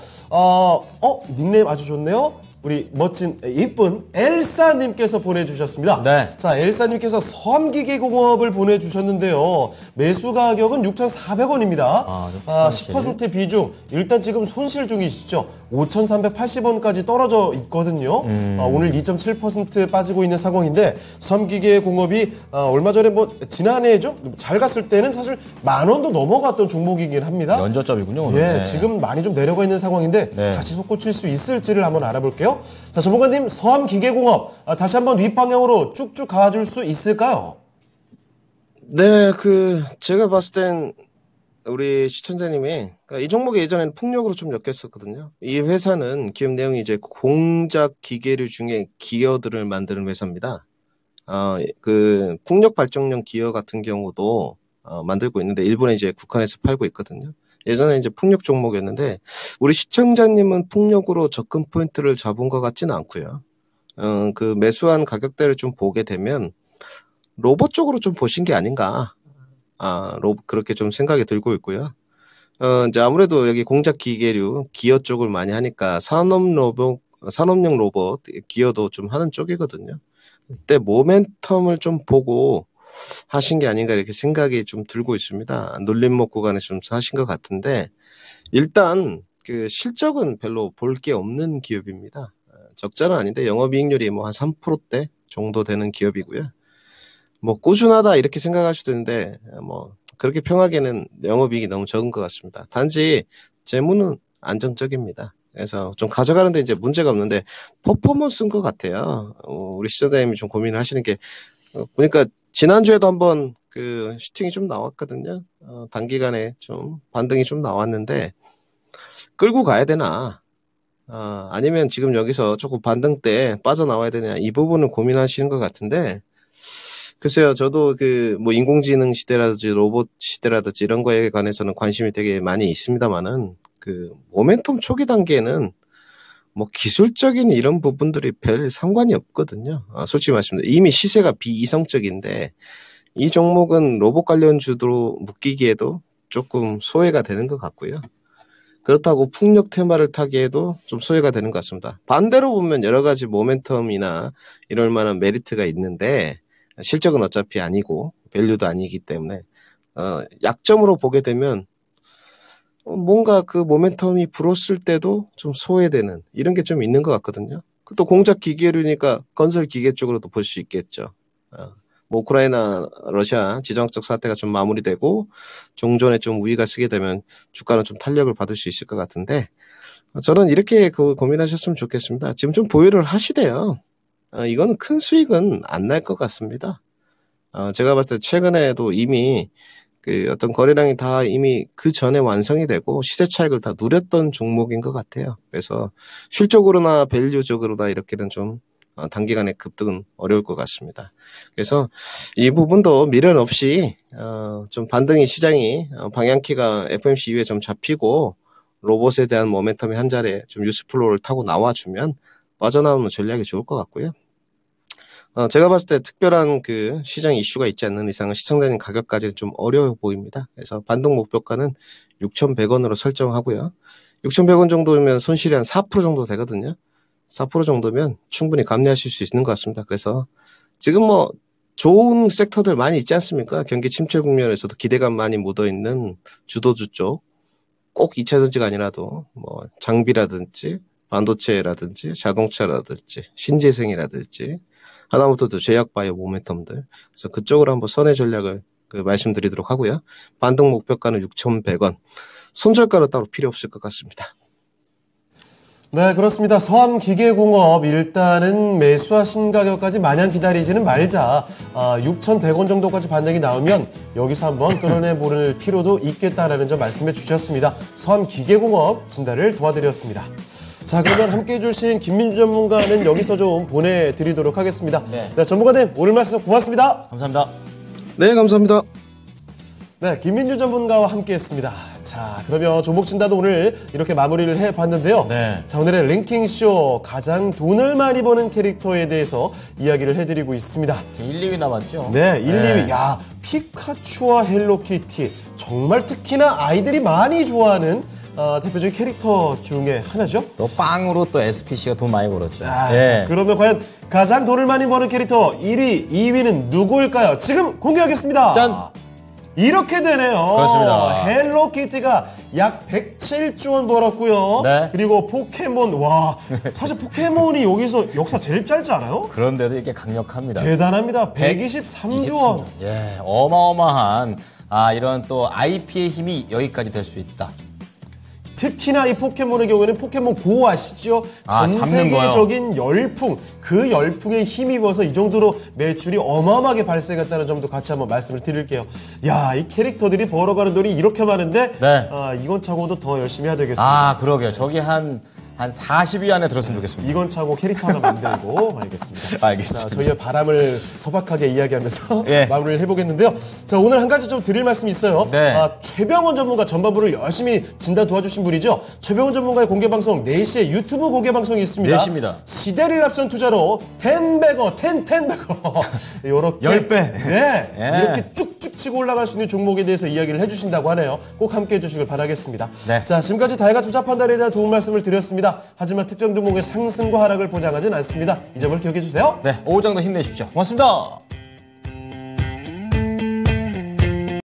닉네임 아주 좋네요. 우리 멋진 이쁜 엘사님께서 보내주셨습니다. 네. 자, 엘사님께서 섬기계공업을 보내주셨는데요. 매수 가격은 6,400원입니다. 좀 10% 비중. 일단 지금 손실 중이시죠. 5,380원까지 떨어져 있거든요. 오늘 2.7% 빠지고 있는 상황인데 섬기계공업이 얼마 전에 지난해죠. 잘 갔을 때는 사실 10,000원도 넘어갔던 종목이긴 합니다. 연저점이군요. 예, 네. 지금 많이 좀 내려가 있는 상황인데 네. 다시 솟구칠 수 있을지를 한번 알아볼게요. 자, 전문가님, 서암기계공업 다시 한번 윗방향으로 쭉쭉 가줄 수 있을까요? 네, 제가 봤을 땐 우리 시청자님이 이 종목이 예전에는 풍력으로 좀 엮였었거든요. 이 회사는 기업 내용이 이제 공작 기계류 중에 기어들을 만드는 회사입니다. 풍력 발전용 기어 같은 경우도 만들고 있는데 일본에 이제 국한해서 팔고 있거든요. 예전에 이제 풍력 종목이었는데 우리 시청자님은 풍력으로 접근 포인트를 잡은 것 같지는 않고요. 매수한 가격대를 좀 보게 되면 로봇 쪽으로 좀 보신 게 아닌가. 그렇게 좀 생각이 들고 있고요. 이제 아무래도 여기 공작 기계류 기어 쪽을 많이 하니까 산업용 로봇 기어도 좀 하는 쪽이거든요. 그때 모멘텀을 좀 보고 하신 게 아닌가 이렇게 생각이 좀 들고 있습니다. 눌림목 구간에 좀 하신 것 같은데 일단 실적은 별로 볼 게 없는 기업입니다. 적자는 아닌데 영업이익률이 한 3%대 정도 되는 기업이고요. 꾸준하다 이렇게 생각할 수도 있는데 그렇게 평하기에는 영업이익이 너무 적은 것 같습니다. 단지 재무는 안정적입니다. 그래서 좀 가져가는데 이제 문제가 없는데 퍼포먼스인 것 같아요. 우리 시청자님이 좀 고민을 하시는 게 보니까 지난주에도 한번 슈팅이 좀 나왔거든요. 단기간에 좀 반등이 좀 나왔는데 끌고 가야 되나? 아니면 지금 여기서 조금 반등 때 빠져나와야 되냐? 이 부분을 고민하시는 것 같은데 글쎄요, 저도 인공지능 시대라든지 로봇 시대라든지 이런 거에 관해서는 관심이 되게 많이 있습니다만은 모멘텀 초기 단계에는 기술적인 이런 부분들이 별 상관이 없거든요. 솔직히 말씀드리면 이미 시세가 비이성적인데 이 종목은 로봇 관련주로 묶이기에도 조금 소외가 되는 것 같고요. 그렇다고 풍력 테마를 타기에도 좀 소외가 되는 것 같습니다. 반대로 보면 여러 가지 모멘텀이나 이럴 만한 메리트가 있는데 실적은 어차피 아니고 밸류도 아니기 때문에 약점으로 보게 되면 뭔가 그 모멘텀이 불었을 때도 좀 소외되는 이런 게 좀 있는 것 같거든요. 또 공작 기계류니까 건설 기계 쪽으로도 볼 수 있겠죠. 뭐 우크라이나 러시아 지정학적 사태가 좀 마무리되고 종전에 좀 우위가 쓰게 되면 주가는 좀 탄력을 받을 수 있을 것 같은데 저는 이렇게 고민하셨으면 좋겠습니다. 지금 좀 보유를 하시대요. 이거는 큰 수익은 안 날 것 같습니다. 제가 봤을 때 최근에도 이미 그 어떤 거래량이 다 이미 그 전에 완성이 되고 시세 차익을 다 누렸던 종목인 것 같아요. 그래서 실적으로나 밸류적으로나 이렇게는 좀 단기간에 급등은 어려울 것 같습니다. 그래서 이 부분도 미련 없이 좀 반등이 시장이 방향키가 FOMC 이후에 좀 잡히고 로봇에 대한 모멘텀이 한 자리에 좀 뉴스플로우를 타고 나와주면 빠져나오는 전략이 좋을 것 같고요. 제가 봤을 때 특별한 그 시장 이슈가 있지 않는 이상은 시청자님 가격까지는 좀 어려워 보입니다. 그래서 반등 목표가는 6,100원으로 설정하고요. 6,100원 정도면 손실이 한 4% 정도 되거든요. 4% 정도면 충분히 감내하실 수 있는 것 같습니다. 그래서 지금 뭐 좋은 섹터들 많이 있지 않습니까? 경기 침체 국면에서도 기대감 많이 묻어있는 주도주 쪽, 꼭 2차 전지가 아니라도 뭐 장비라든지 반도체라든지 자동차라든지 신재생이라든지 하다못해도 제약바이오 모멘텀들 그래서 그쪽으로 한번 선회 전략을 말씀드리도록 하고요. 반등 목표가는 6,100원. 손절가는 따로 필요 없을 것 같습니다. 네, 그렇습니다. 서암기계공업 일단은 매수와 신가격까지 마냥 기다리지는 말자. 6,100원 정도까지 반등이 나오면 여기서 한번 끌어내볼 필요도 있겠다라는 점 말씀해 주셨습니다. 서암기계공업 진단을 도와드렸습니다. 자, 그러면 함께해 주신 김민주 전문가는 여기서 좀 보내드리도록 하겠습니다. 네, 전문가님 오늘 말씀 고맙습니다. 감사합니다. 네, 감사합니다. 네, 김민주 전문가와 함께했습니다. 자, 그러면 종목 진단도 오늘 이렇게 마무리를 해봤는데요. 네. 자, 오늘의 랭킹쇼 가장 돈을 많이 버는 캐릭터에 대해서 이야기를 해드리고 있습니다. 지금 1, 2위 남았죠? 네, 1, 2위. 야, 피카츄와 헬로키티. 정말 특히나 아이들이 많이 좋아하는 대표적인 캐릭터 중에 하나죠. 또 빵으로 또 SPC가 돈 많이 벌었죠. 자, 그러면 과연 가장 돈을 많이 버는 캐릭터 1위, 2위는 누구일까요? 지금 공개하겠습니다. 짠! 이렇게 되네요. 그렇습니다. 헬로키티가 약 107조 원 벌었고요. 네. 그리고 포켓몬, 와, 사실 포켓몬이 여기서 역사 제일 짧지 않아요? 그런데도 이렇게 강력합니다. 대단합니다. 123조 원. 예, 어마어마한 이런 또 IP의 힘이 여기까지 될 수 있다. 특히나 이 포켓몬의 경우에는 포켓몬 고 아시죠? 전 잡는 거요. 세계적인 열풍, 그 열풍에 힘입어서 이 정도로 매출이 어마어마하게 발생했다는 점도 같이 한번 말씀을 드릴게요. 야, 이 캐릭터들이 벌어가는 돈이 이렇게 많은데 네. 이건 차고도 더 열심히 해야 되겠습니다. 그러게요. 저기 한 40위 안에 들었으면 좋겠습니다. 이건 차고 캐릭터 하나 만들고 알겠습니다. 알겠습니다. 자, 저희의 바람을 소박하게 이야기하면서 예. 마무리를 해보겠는데요. 자, 오늘 한 가지 좀 드릴 말씀이 있어요. 네. 최병원 전문가 전반부를 열심히 진단 도와주신 분이죠. 최병원 전문가의 공개방송 4시에 유튜브 공개방송이 있습니다. 4시입니다. 시대를 앞선 투자로 10배거, 10배거 요렇게 10배. 네, 예. 이렇게 쭉쭉 치고 올라갈 수 있는 종목에 대해서 이야기를 해주신다고 하네요. 꼭 함께해 주시길 바라겠습니다. 네. 자, 지금까지 다이가 투자 판단에 대한 도움 말씀을 드렸습니다. 하지만 특정 종목의 상승과 하락을 보장하진 않습니다. 이 점을 기억해 주세요. 네, 오후장도 힘내십시오. 고맙습니다.